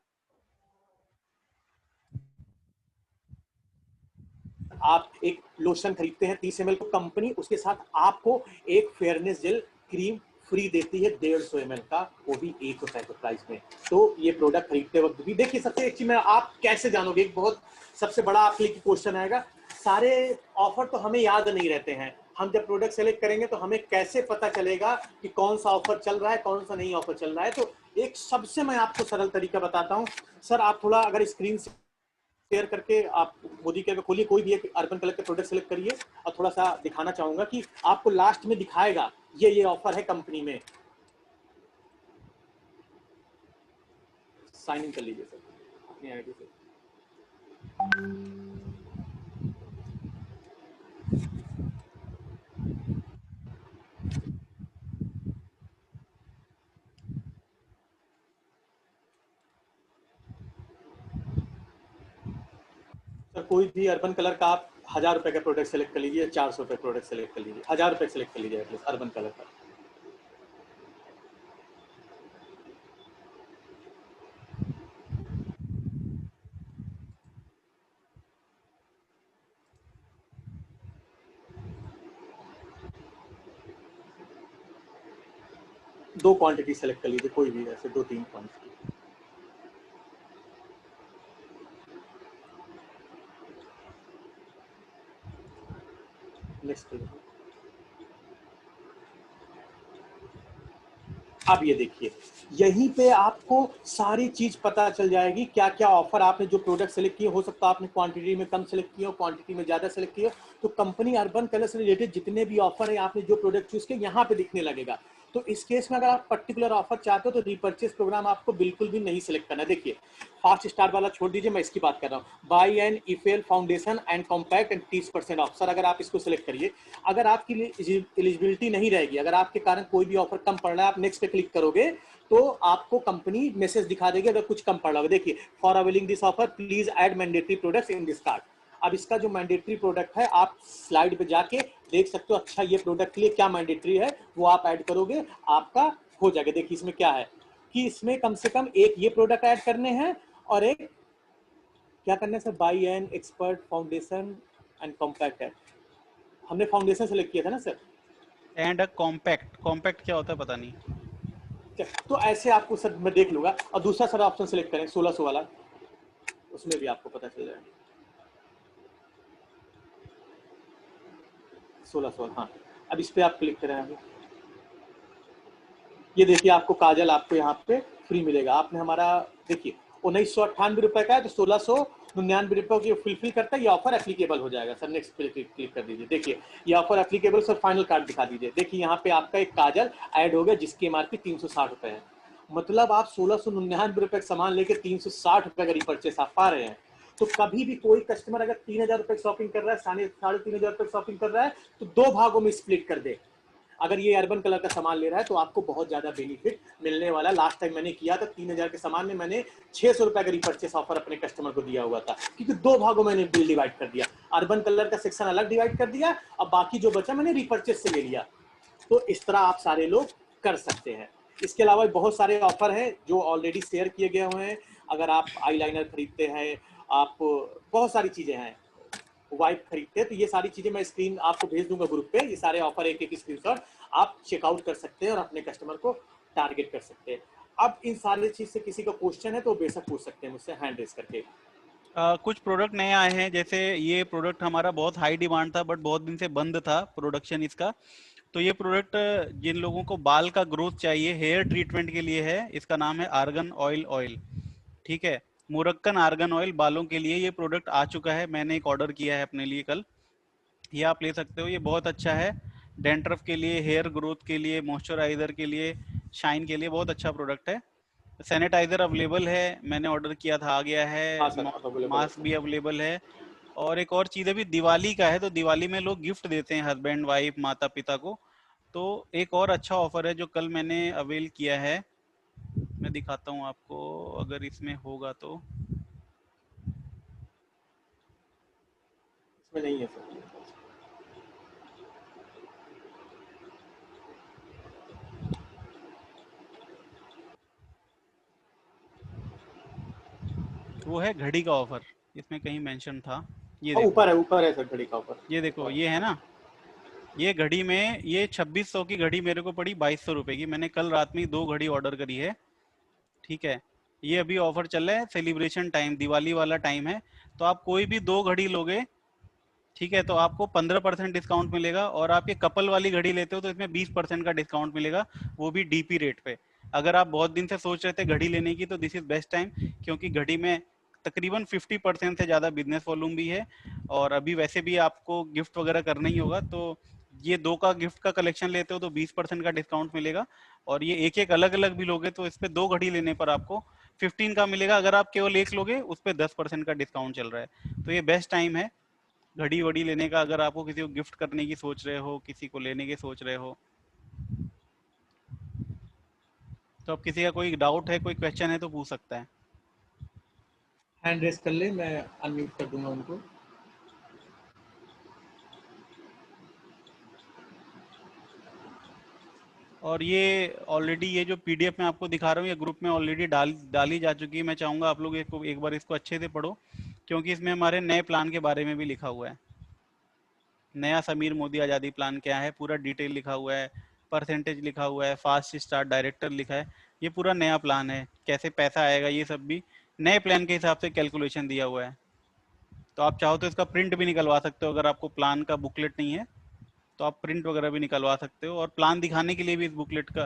आप एक लोशन खरीदते हैं 30 ml को, कंपनी उसके साथ आपको एक फेयरनेस जेल क्रीम फ्री देती है 150 ml का, वो भी ₹1 के प्राइस में। तो ये प्रोडक्ट खरीदते वक्त भी देखिए, सबसे एक चीज में आप कैसे जानोगे, एक बहुत सबसे बड़ा आपके लिए क्वेश्चन आएगा, सारे ऑफर तो हमें याद नहीं रहते हैं, हम जब प्रोडक्ट सेलेक्ट करेंगे तो हमें कैसे पता चलेगा कि कौन सा ऑफर चल रहा है कौन सा नहीं ऑफर चल रहा है। तो एक सबसे मैं आपको सरल तरीका बताता हूँ। सर आप थोड़ा अगर स्क्रीन से शेयर करके आप मोदी के खोलिए, कोई भी एक अर्बन कलर के प्रोडक्ट सेलेक्ट करिए और थोड़ा सा दिखाना चाहूंगा कि आपको लास्ट में दिखाएगा ये ऑफर है कंपनी में। साइन इन कर लीजिए सर अपनी आईडी से। सर कोई भी अर्बन कलर का आप ₹1000 का प्रोडक्ट सेलेक्ट कर लीजिए, ₹400 प्रोडक्ट सेलेक्ट कर लीजिए, ₹1000 सेलेक्ट कर लीजिए एटलीस्ट अर्बन कलर का। दो क्वांटिटी सेलेक्ट कर लीजिए, कोई भी ऐसे 2-3 क्वांटिटी। नेक्स्ट। अब ये देखिए, यहीं पे आपको सारी चीज पता चल जाएगी, क्या क्या ऑफर आपने जो प्रोडक्ट सेलेक्ट किए, हो सकता है आपने क्वांटिटी में कम सेलेक्ट किए हो, क्वांटिटी में ज्यादा सेलेक्ट किए हो, तो कंपनी अर्बन कलर से रिलेटेड जितने भी ऑफर है आपने जो प्रोडक्ट चूज किए यहाँ पे दिखने लगेगा। तो इस केस में अगर आप पर्टिकुलर ऑफर चाहते हो तो रिपर्चेस प्रोग्राम आपको बिल्कुल भी नहीं सिलेक्ट करना है। देखिए फास्ट स्टार वाला छोड़ दीजिए, मैं इसकी बात कर रहा हूँ, by and Eiffel foundation and compact and 30% of. Sir अगर आप इसको सिलेक्ट करिए, अगर आपकी एलिजिबिलिटी नहीं रहेगी, अगर आपके कारण कोई भी ऑफर कम पड़ रहा है, आप नेक्स्ट पे क्लिक करोगे तो आपको कंपनी मैसेज दिखा देगी अगर कुछ कम पड़ रहा है। देखिए for availing this offer please add mandatory products in this cart. अब इसका जो मैंडेटरी प्रोडक्ट है आप स्लाइड पे जाके देख सकते हो, अच्छा ये प्रोडक्ट के लिए क्या मैंडेटरी है वो आप ऐड करोगे, आपका हो जाएगा। देखिए इसमें क्या है कि इसमें कम से कम एक ये प्रोडक्ट ऐड करने हैं और एक क्या करना है sir, by an expert foundation and compact है। हमने फाउंडेशन सेलेक्ट किया था ना sir, and a compact. Compact क्या होता है पता नहीं, तो ऐसे आपको सर मैं देख लूंगा। और दूसरा सर ऑप्शन सेलेक्ट करें 1600 वाला, उसमें भी आपको पता चल जाएगा 1600। हाँ अब इस पे आप क्लिक करें आगे, ये देखिए आपको काजल आपको यहाँ पे फ्री मिलेगा। आपने हमारा देखिए 1998 रुपए का है तो 1699 रुपए की फुलफिल करता है, ये ऑफर एप्लीकेबल हो जाएगा। सर नेक्स्ट पे क्लिक कर दीजिए, देखिए ये offer applicable. Sir final card दिखा दीजिए, देखिए यहाँ पे आपका एक काजल ऐड हो गया जिसकी एमआरपी 360 रुपए है। मतलब आप 1699 रुपए का सामान लेके 360 रुपए का रिपर्चेस आप पा रहे हैं। तो कभी भी कोई कस्टमर अगर 3000 रुपए शॉपिंग कर रहा है, 3500 रुपए शॉपिंग कर रहा है, तो 2 भागों में स्प्लिट कर दे। अगर ये अर्बन कलर का सामान ले रहा है तो आपको बहुत ज्यादा बेनिफिट मिलने वाला। लास्ट टाइम मैंने किया था 3000 के सामान में मैंने 600 रुपए का रिपर्चेस ऑफर अपने कस्टमर को दिया हुआ था, क्योंकि 2 भागों में मैंने बिल डिवाइड कर दिया, अर्बन कलर का सेक्शन अलग डिवाइड कर दिया और बाकी जो बचा मैंने रिपर्चेस से ले लिया। तो इस तरह आप सारे लोग कर सकते हैं। इसके अलावा बहुत सारे ऑफर हैं जो ऑलरेडी शेयर किए गए हुए हैं। अगर आप आईलाइनर खरीदते हैं, आप बहुत सारी चीजें हैं, वाइप खरीदते हैं, तो ये सारी चीजें मैं स्क्रीन आपको भेज दूंगा ग्रुप पे। ये सारे ऑफर एक एक स्क्रीनशॉट आप चेकआउट कर सकते हैं और अपने कस्टमर को टारगेट कर सकते हैं। अब इन सारी चीज से किसी का क्वेश्चन है तो बेशक पूछ सकते हैं मुझसे हैंड रेज करके। कुछ प्रोडक्ट नए आए हैं, जैसे ये प्रोडक्ट हमारा बहुत हाई डिमांड था बट बहुत दिन से बंद था प्रोडक्शन इसका। तो ये प्रोडक्ट जिन लोगों को बाल का ग्रोथ चाहिए, हेयर ट्रीटमेंट के लिए है। इसका नाम है आर्गन ऑयल। ठीक है, मुरक्कन आर्गन ऑयल बालों के लिए। ये प्रोडक्ट आ चुका है, मैंने एक ऑर्डर किया है अपने लिए कल। ये आप ले सकते हो, ये बहुत अच्छा है डेंड्रफ के लिए, हेयर ग्रोथ के लिए, मॉइस्चराइजर के लिए, शाइन के लिए बहुत अच्छा प्रोडक्ट है। सैनिटाइजर अवेलेबल है, मैंने ऑर्डर किया था, आ गया है। मास्क भी अवेलेबल है। और एक और चीज़, अभी दिवाली का है तो दिवाली में लोग गिफ्ट देते हैं हस्बैंड वाइफ माता पिता को। तो एक और अच्छा ऑफर है जो कल मैंने अवेल किया है, मैं दिखाता हूँ आपको, अगर इसमें होगा तो। इसमें नहीं है सर। वो है घड़ी का ऑफर, इसमें कहीं मेंशन था, ये देखो, ऊपर है सर घड़ी का ऊपर। ये देखो, ये है ना, ये घड़ी में ये 2600 की घड़ी मेरे को पड़ी 2200 रुपए की। मैंने कल रात में 2 घड़ी ऑर्डर करी है, ठीक है। ये अभी ऑफर चल रहा है, सेलिब्रेशन टाइम, दिवाली वाला टाइम है। तो आप कोई भी 2 घड़ी लोगे, ठीक है, तो आपको 15% डिस्काउंट मिलेगा। और आप ये कपल वाली घड़ी लेते हो तो इसमें 20% का डिस्काउंट मिलेगा, वो भी डीपी रेट पे। अगर आप बहुत दिन से सोच रहे थे घड़ी लेने की तो दिस इज बेस्ट टाइम, क्योंकि घड़ी में तकरीबन 50% से ज़्यादा बिजनेस वॉल्यूम भी है। और अभी वैसे भी आपको गिफ्ट वगैरह करना ही होगा, तो ये 2 का गिफ्ट का कलेक्शन लेते हो तो 20% का डिस्काउंट मिलेगा। और ये एक एक अलग अलग भी लोगे तो इस पे 2 घड़ी लेने पर आपको 15 का मिलेगा। अगर आप केवल एक लोगे उस पर 10% का डिस्काउंट चल रहा है। तो ये बेस्ट टाइम है घड़ी वड़ी लेने का, अगर आपको किसी को गिफ्ट करने की सोच रहे हो, किसी को लेने की सोच रहे हो। तो अब किसी का कोई डाउट है, कोई क्वेश्चन है तो पूछ सकता है। हैंड रेस कर ले, मैं अनम्यूट कर दूंगा उनको। और ये ऑलरेडी ये जो पीडीएफ मैं आपको दिखा रहा हूँ ये ग्रुप में ऑलरेडी डाली जा चुकी है। मैं चाहूँगा आप लोग एक बार इसको अच्छे से पढ़ो, क्योंकि इसमें हमारे नए प्लान के बारे में भी लिखा हुआ है। नया समीर मोदी आज़ादी प्लान क्या है, पूरा डिटेल लिखा हुआ है, परसेंटेज लिखा हुआ है, फास्ट स्टार्ट डायरेक्टर लिखा है। ये पूरा नया प्लान है, कैसे पैसा आएगा ये सब भी नए प्लान के हिसाब से कैलकुलेशन दिया हुआ है। तो आप चाहो तो इसका प्रिंट भी निकलवा सकते हो, अगर आपको प्लान का बुकलेट नहीं है तो आप प्रिंट वगैरह भी निकलवा सकते हो। और प्लान दिखाने के लिए भी इस बुकलेट का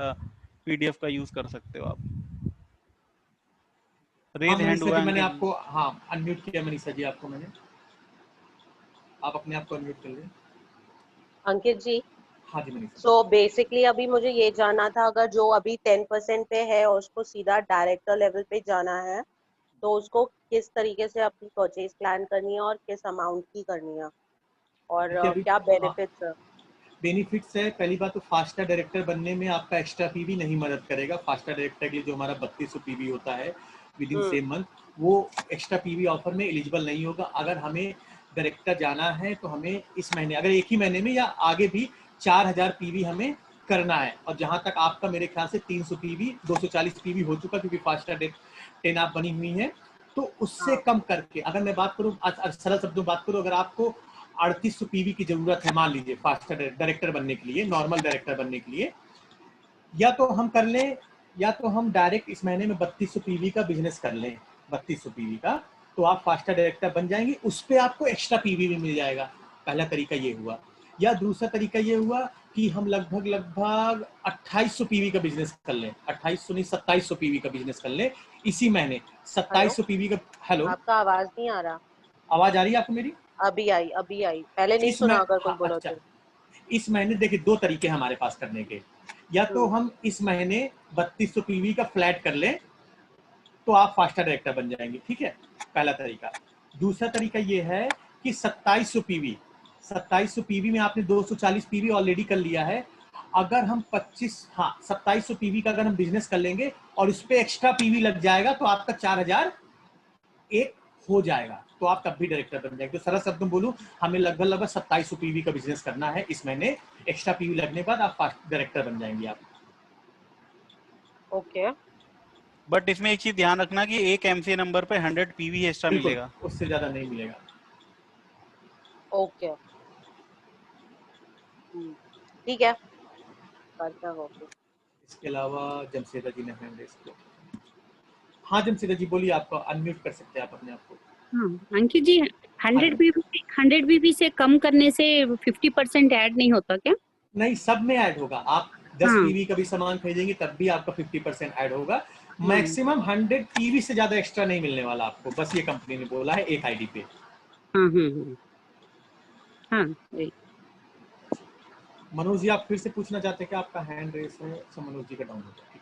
पीडीएफ का यूज कर सकते हो आप। रेज हैंड हुआ मैंने अंकित आपको अनम्यूट किया मनीषा जी, आपको मैंने, आप अपने आप को अनम्यूट कर लें। अंकित जी, हाँ जी मनीषा। सो बेसिकली अभी मुझे ये जानना था, अगर जो अभी 10% पे है और उसको सीधा डायरेक्टर लेवल पे जाना है तो उसको किस तरीके से अपनी परचेज प्लान करनी है और किस अमाउंट की करनी है, और क्या बेनिफिट्स है? बेनिफिट्स है, पहली बात तो फास्टर डायरेक्टर बनने में आपका एक्स्ट्रा पीवी नहीं मदद करेगा। फास्टर डायरेक्टर के लिए जो हमारा 3200 पीवी होता है विद इन सेम मंथ, वो एक्स्ट्रा पीवी ऑफर में एलिजिबल नहीं होगा। अगर हमें डायरेक्टर जाना है तो हमें इस महीने, अगर एक ही महीने में या आगे भी 4000 पीवी हमें करना है। और जहां तक आपका मेरे ख्याल से 300 पीवी 240 पीवी हो चुका, क्योंकि फास्टर 10 आप बनी हुई है। तो उससे कम करके अगर मैं बात करूं, सरल शब्दों में बात करूं, अगर आपको 3800 पीवी की जरूरत है मान लीजिए फास्टर डायरेक्टर बनने के लिए, नॉर्मल डायरेक्टर बनने के लिए, या तो हम कर लें, या तो हम डायरेक्ट इस महीने में 3200 पीवी का बिजनेस कर लें। 3200 पीवी का तो आप फास्टर डायरेक्टर बन जाएंगे, उस पर आपको एक्स्ट्रा पीवी भी मिल जाएगा। पहला तरीका ये हुआ। या दूसरा तरीका ये हुआ कि हम लगभग 2800 पीवी का बिजनेस कर लें, 2800 नहीं 2700 पीवी का बिजनेस कर लें इसी महीने। 2700 पीवी का, हेलो आपका आवाज नहीं आ रहा। आवाज आ रही है आपको मेरी? अभी आई, पहले नहीं सुना अगर कोई बोलो तो। इस महीने देखिए 2 तरीके हमारे पास करने के। या तो हम इस महीने 3200 पीवी का फ्लैट कर लें तो आप फास्टर डायरेक्टर बन जाएंगे, ठीक है, पहला तरीका। दूसरा तरीका ये है कि 2700 पीवी में आपने 240 पीवी ऑलरेडी कर लिया है। अगर हम 2700 पीवी का अगर हम बिजनेस कर लेंगे और उस पर एक्स्ट्रा पीवी लग जाएगा तो आपका 4001 हो जाएगा, तो आप तब भी डायरेक्टर बन जाएंगे। तो सरल शब्द में बोलूं, हमें लगभग 2700 पीवी का बिजनेस करना है इस महीने। एक्स्ट्रा पीवी लगने के बाद आप फास्ट डायरेक्टर बन जाएंगे आप। ओके। बट इसमें एक चीज ध्यान रखना कि एक एमसीए नंबर पे 100 पीवी एक्स्ट्रा मिलेगा, उससे ज्यादा नहीं मिलेगा। ओके, ठीक है, करता हूं। इसके अलावा जमशेदा जी ने हैंड रेज किया। हाँ जमशेदा जी बोलिए, आपको अनम्यूट कर सकते हैं आप अपने आप को। हाँ अंकित जी, 100 बीबी से कम करने से 50% ऐड नहीं होता क्या? नहीं, सब में ऐड होगा। आप 10 पीवी का भी सामान खरीदेंगे तब भी आपका 50% ऐड होगा। मैक्सिमम 100 पीवी से ज्यादा एक्स्ट्रा नहीं मिलने वाला आपको, बस ये कंपनी ने बोला है एक आईडी पे। हाँ मनोज जी आप फिर से पूछना चाहते हैं कि आपका हैंड रेस है? मनोज जी का डाउन होता है।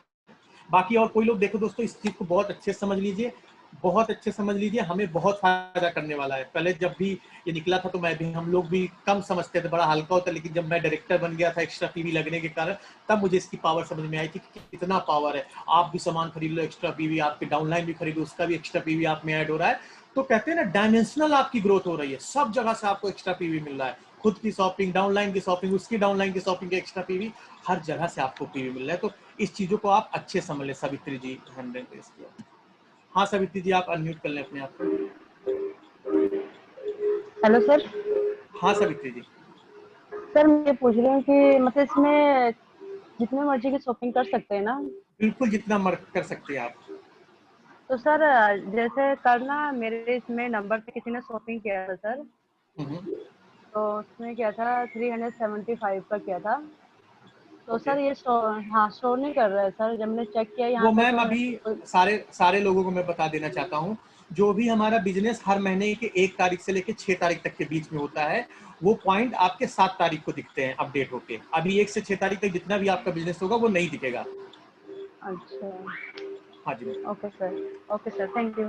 बाकी और कोई लोग देखो दोस्तों, इस चीज को बहुत अच्छे से समझ लीजिए। बहुत अच्छे समझ लीजिए, हमें बहुत फायदा करने वाला है। पहले जब भी ये निकला था तो हम लोग भी कम समझते थे, बड़ा हल्का होता, लेकिन जब मैं डायरेक्टर बन गया था एक्स्ट्रा पीवी लगने के कारण, तब मुझे इसकी पावर समझ में आई थी कि कितना पावर है। आप भी सामान खरीद लो एक्स्ट्रा पीवी, आपके डाउनलाइन भी खरीदो उसका भी एक्स्ट्रा पीवी आप में ऐड हो रहा है। तो कहते हैं ना, डायमेंशनल आपकी ग्रोथ हो रही है, सब जगह से आपको एक्स्ट्रा पीवी मिल रहा है। खुद की शॉपिंग, डाउनलाइन की शॉपिंग, उसकी डाउनलाइन की शॉपिंग के एक्स्ट्रा पीवी, हर जगह से आपको पीवी मिल रहा है। तो इस चीजों को आप अच्छे समझ लें। सवित्री जी हैंड रेज किया। हाँ सवित्री जी, आप अनम्यूट कर लें अपने आप को। Hello sir. हाँ सवित्री जी। सर मैं पूछ रही हूँ कि मतलब इसमें जितने मर्जी की शॉपिंग कर सकते हैं ना? बिल्कुल, जितना मर्ज कर सकते हैं आप। तो सर जैसे कल ना मेरे इसमें नंबर पे किसी ने शॉपिंग किया था सर, तो उसने किया था 375 का किया था। तो सर ये शो नहीं कर रहा है सर, जब मैंने चेक किया यहाँ वो पे मैम तो अभी मेरे सारे लोगों को मैं बता देना चाहता हूँ, जो भी हमारा बिजनेस हर महीने के 1 तारीख से लेकर 6 तारीख तक के बीच में होता है, वो पॉइंट आपके 7 तारीख को दिखते हैं अपडेट होके। अभी 1 से 6 तारीख तक जितना भी आपका बिजनेस होगा वो नहीं दिखेगा। अच्छा। हाँ जी ma'am. Okay sir, thank you.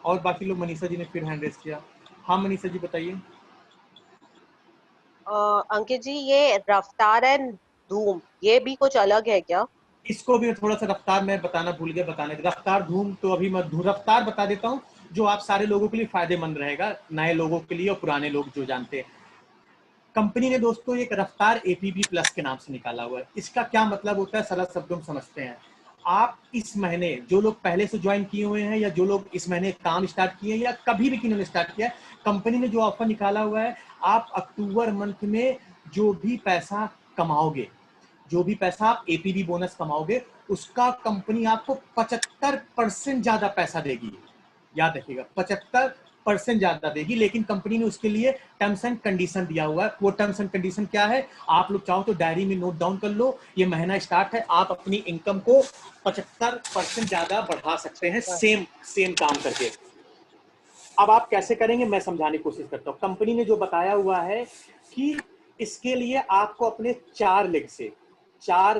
और बाकी लोग, मनीषा जी ने फिर हैंड रेस किया। हाँ मनीषा जी बताइए। अंकित जी, ये रफ्तार एंड धूम ये भी कुछ अलग है क्या? इसको भी थोड़ा सा रफ्तार मैं बताना भूल गया बताने। रफ्तार धूम तो अभी मैं रफ्तार बता देता हूँ, जो आप सारे लोगों के लिए फायदेमंद रहेगा, नए लोगों के लिए और पुराने लोग जो जानते हैं। कंपनी ने दोस्तों एक रफ्तार एपीबी प्लस के नाम से निकाला हुआ है। इसका क्या मतलब होता है, सरल शब्दों में समझते हैं। आप इस महीने जो लोग पहले से ज्वाइन किए हुए हैं, या जो लोग इस महीने काम स्टार्ट किए हैं, या कभी भी किन्होंने स्टार्ट किया है, कंपनी ने जो ऑफर निकाला हुआ है, आप अक्टूबर मंथ में जो भी पैसा कमाओगे, जो भी पैसा आप एपीबी बोनस कमाओगे, उसका कंपनी आपको 75% ज्यादा पैसा देगी। याद रखिएगा, 75% ज्यादा देगी। लेकिन कंपनी ने उसके लिए टर्म्स एंड कंडीशन दिया हुआ है। वो टर्म्स एंड कंडीशन क्या है, आप लोग चाहो तो डायरी में नोट डाउन कर लो। ये महीना स्टार्ट है, आप अपनी इनकम को 75% ज्यादा बढ़ा सकते हैं सेम काम करके। अब आप कैसे करेंगे, मैं समझाने की कोशिश करता हूं। कंपनी ने जो बताया हुआ है कि इसके लिए आपको अपने 4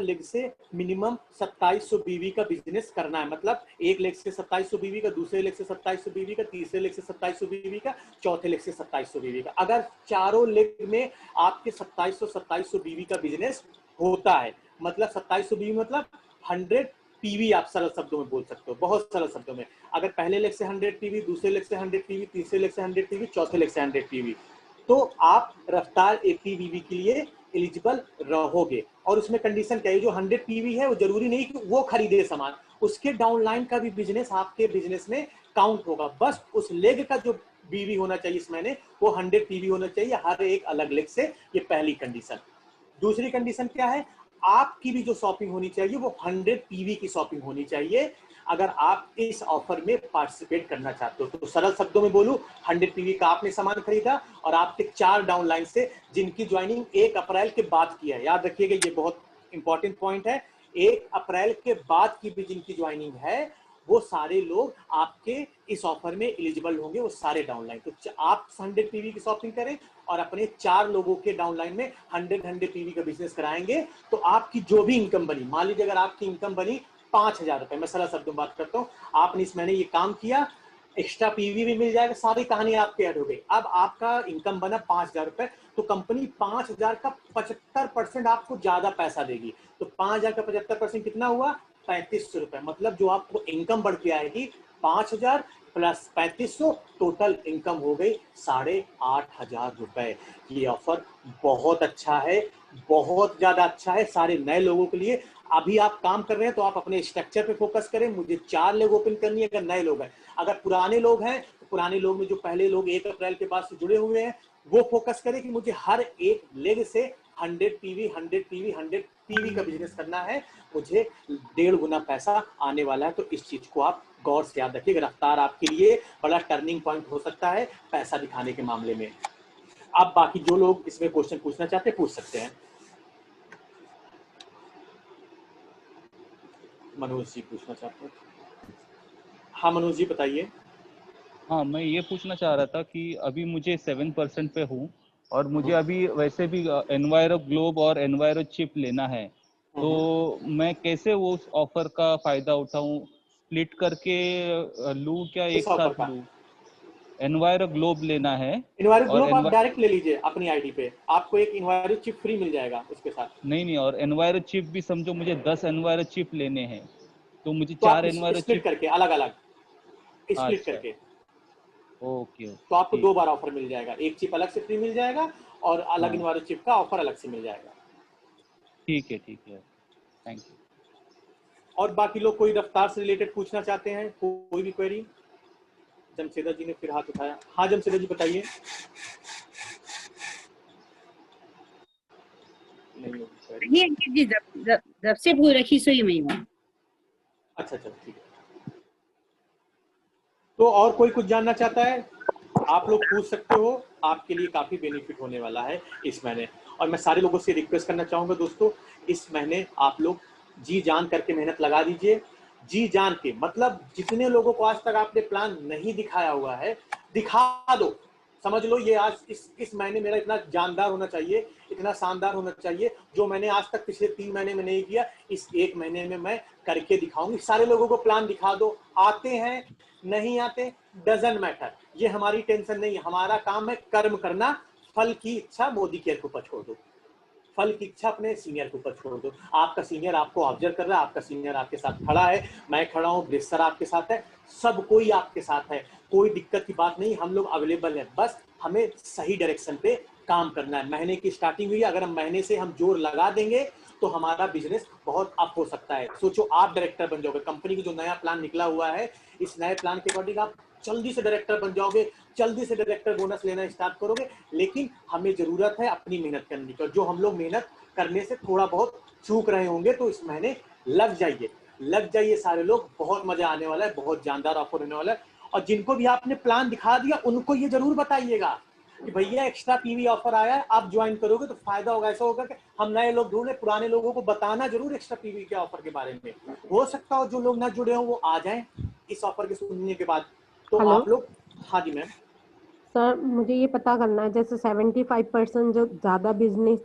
लेग से मिनिमम 2700 बीवी का बिजनेस करना है। मतलब एक लेग से 2700 बीवी का, दूसरे लेग से 2700 बीवी का, तीसरे लेग से 2700 बीवी का, चौथे लेग से 2700 बीवी का। अगर चारों लेग में आपके 2700 बीवी का बिजनेस होता है, मतलब 2700 बीवी मतलब 100 पीवी, आप सरल शब्दों में बोल सकते हो, बहुत सरल शब्दों में। अगर पहले लेग से 100 पीवी, दूसरे लेग से 100 पीवी, तीसरे लेग से 100 पीवी, चौथे लेग से 100 पीवी, तो आप रफ्तार एपीवीवी के लिए एलिजिबल रहोगे। और उसमें कंडीशन क्या है, जो 100 पीवी है वो जरूरी नहीं कि वो खरीदे सामान, उसके डाउनलाइन का भी बिजनेस आपके बिजनेस में काउंट होगा। बस उस लेग का जो बीवी होना चाहिए इस महीने, वो 100 पीवी होना चाहिए हर एक अलग लेग से। ये पहली कंडीशन। दूसरी कंडीशन क्या है, आपकी भी जो शॉपिंग होनी चाहिए वो 100 पीवी की शॉपिंग होनी चाहिए, अगर आप इस ऑफर में पार्टिसिपेट करना चाहते हो। तो सरल शब्दों में बोलूं, 100 पीवी का आपने सामान खरीदा और आपके 4 डाउनलाइन से जिनकी ज्वाइनिंग 1 अप्रैल के बाद की है, याद रखिएगा ये बहुत इंपॉर्टेंट पॉइंट है, 1 अप्रैल के बाद की भी जिनकी ज्वाइनिंग है, वो सारे लोग आपके इस ऑफर में एलिजिबल होंगे, वो सारे डाउनलाइन। तो आप 100 पीवी की शॉपिंग करें और अपने 4 लोगों के डाउनलाइन में 100 पीवी का बिजनेस कराएंगे, तो आपकी जो भी इनकम बनी, मान लीजिए अगर आपकी इनकम बनी 5000 रुपए, मैं सरल शब्दों में बात करता हूँ, आपने इस महीने ये काम किया, एक्स्ट्रा पीवी भी मिल जाएगा, सारी कहानी आपके ऐड हो गई। अब आपका इनकम बना 5000 रुपए, तो कंपनी 5000 का 75% आपको ज्यादा पैसा देगी। तो 5000 का 75% कितना हुआ, 3500 रुपए। मतलब जो आपको इनकम बढ़ के आएगी 5000 प्लस 3500, टोटल इनकम हो गई 8500 रुपए। ये ऑफर बहुत अच्छा है, बहुत ज्यादा अच्छा है सारे नए लोगों के लिए। अभी आप काम कर रहे हैं तो आप अपने स्ट्रक्चर पे फोकस करें, मुझे 4 लेग ओपन करनी है अगर नए लोग हैं। अगर पुराने लोग हैं तो पुराने लोग में जो पहले लोग 1 अप्रैल के बाद से जुड़े हुए हैं, वो फोकस करें कि मुझे हर एक लेग से 100 पीवी का बिजनेस करना है, मुझे 1.5 गुना पैसा आने वाला है। तो इस चीज को आप गौर से याद रखिए, रफ्तार आपके लिए बड़ा टर्निंग पॉइंट हो सकता है पैसा दिखाने के मामले में। अब बाकी जो लोग इसमें क्वेश्चन पूछना चाहते हैं पूछ सकते हैं। मनोज जी पूछना चाहते हैं। हाँ मनोज जी बताइए। हाँ, मैं ये पूछना चाह रहा था कि अभी मुझे 7% पे हूँ और मुझे अभी वैसे भी एनवायरो ग्लोब और एनवायरो चिप लेना है, तो मैं कैसे वो उस ऑफर का फायदा उठाऊं? स्प्लिट करके लूँ क्या, एक इस ऑफर साथ का लूँ? एनवायरो ग्लोब लेना है। इन्वायरो और ग्लोब आप डायरेक्ट ले लीजिए अपनी आईडी पे, आपको एक इन्वायरो चिप फ्री मिल जाएगा उसके साथ। नहीं, और एनवायरो चिप भी समझो मुझे 10 एनवायरो चिप लेने हैं, तो मुझे तो 4 आप एनवायरो स्प्लिट चिप। करके अलग अलग स्प्लिट अच्छा, करके, ओके तो आपको ठीक। 2 बार ऑफर मिल जाएगा, एक चिप अलग से फ्री मिल जाएगा और अलग हाँ इन्वायरो चिप का ऑफर अलग से मिल जाएगा। ठीक है, थैंक यू। और बाकी लोग कोई रफ्तार से रिलेटेड पूछना चाहते हैं, कोई भी क्वेरी? जमशेदा जी ने फिर हाथ उठाया। हाँ जमशेदा जी बताइए। नहीं होगी query। नहीं अंकित जी, जब से वो रखी सोई मैं हूँ। अच्छा ठीक है। तो और कोई कुछ जानना चाहता है आप लोग पूछ सकते हो, आपके लिए काफी बेनिफिट होने वाला है इस महीने। और मैं सारे लोगों से रिक्वेस्ट करना चाहूंगा दोस्तों, इस महीने आप लोग जी जान करके मेहनत लगा दीजिए। जी जान के मतलब जितने लोगों को आज तक आपने प्लान नहीं दिखाया हुआ है, दिखा दो। समझ लो ये आज इस महीने मेरा इतना जानदार होना चाहिए, इतना शानदार होना चाहिए, जो मैंने आज तक पिछले 3 महीने में नहीं किया, इस 1 महीने में मैं करके दिखाऊंगी। सारे लोगों को प्लान दिखा दो, आते हैं नहीं आते डजंट मैटर, ये हमारी टेंशन नहीं है। हमारा काम है कर्म करना, फल की इच्छा मोदी के ऊपर छोड़ दो, फल की इच्छा अपने सीनियर के ऊपर छोड़ दो। आपका सीनियर आपको ऑब्जर्व कर रहा है, आपका सीनियर आपके साथ खड़ा है, मैं खड़ा हूँ, ब्रिज सर आपके साथ है, सब कोई आपके साथ है, कोई दिक्कत की बात नहीं, हम लोग अवेलेबल हैं। बस हमें सही डायरेक्शन पे काम करना है। महीने की स्टार्टिंग हुई है, अगर हम महीने से हम जोर लगा देंगे तो हमारा बिजनेस बहुत अप हो सकता है। सोचो आप डायरेक्टर बन जाओगे, कंपनी की जो नया प्लान निकला हुआ है, इस नए प्लान के अकॉर्डिंग आप जल्दी से डायरेक्टर बन जाओगे, जल्दी से डायरेक्टर बोनस लेना स्टार्ट करोगे। लेकिन हमें जरूरत है अपनी मेहनत करने की, जो हम लोग मेहनत करने से थोड़ा बहुत चूक रहे होंगे, तो इस महीने लग जाइए सारे लोग, बहुत मजा आने वाला है, बहुत जानदार ऑफर होने वाला है। और जिनको भी आपने प्लान दिखा दिया उनको ये जरूर बताइएगा कि भैया एक्स्ट्रा पीवी ऑफर आया है, आप ज्वाइन करोगे तो फायदा होगा। ऐसा होगा कि हम नए लोग ढूंढे, पुराने लोगों को बताना जरूर एक्स्ट्रा पीवी के ऑफर के बारे में। हो सकता हो जो लोग ना जुड़े हो वो आ जाएं इस ऑफर के सुनने के बाद, तो हेलो आप लोग। हाँ जी मैम। सर, मुझे ये पता करना है, जैसे 75% जो ज्यादा बिजनेस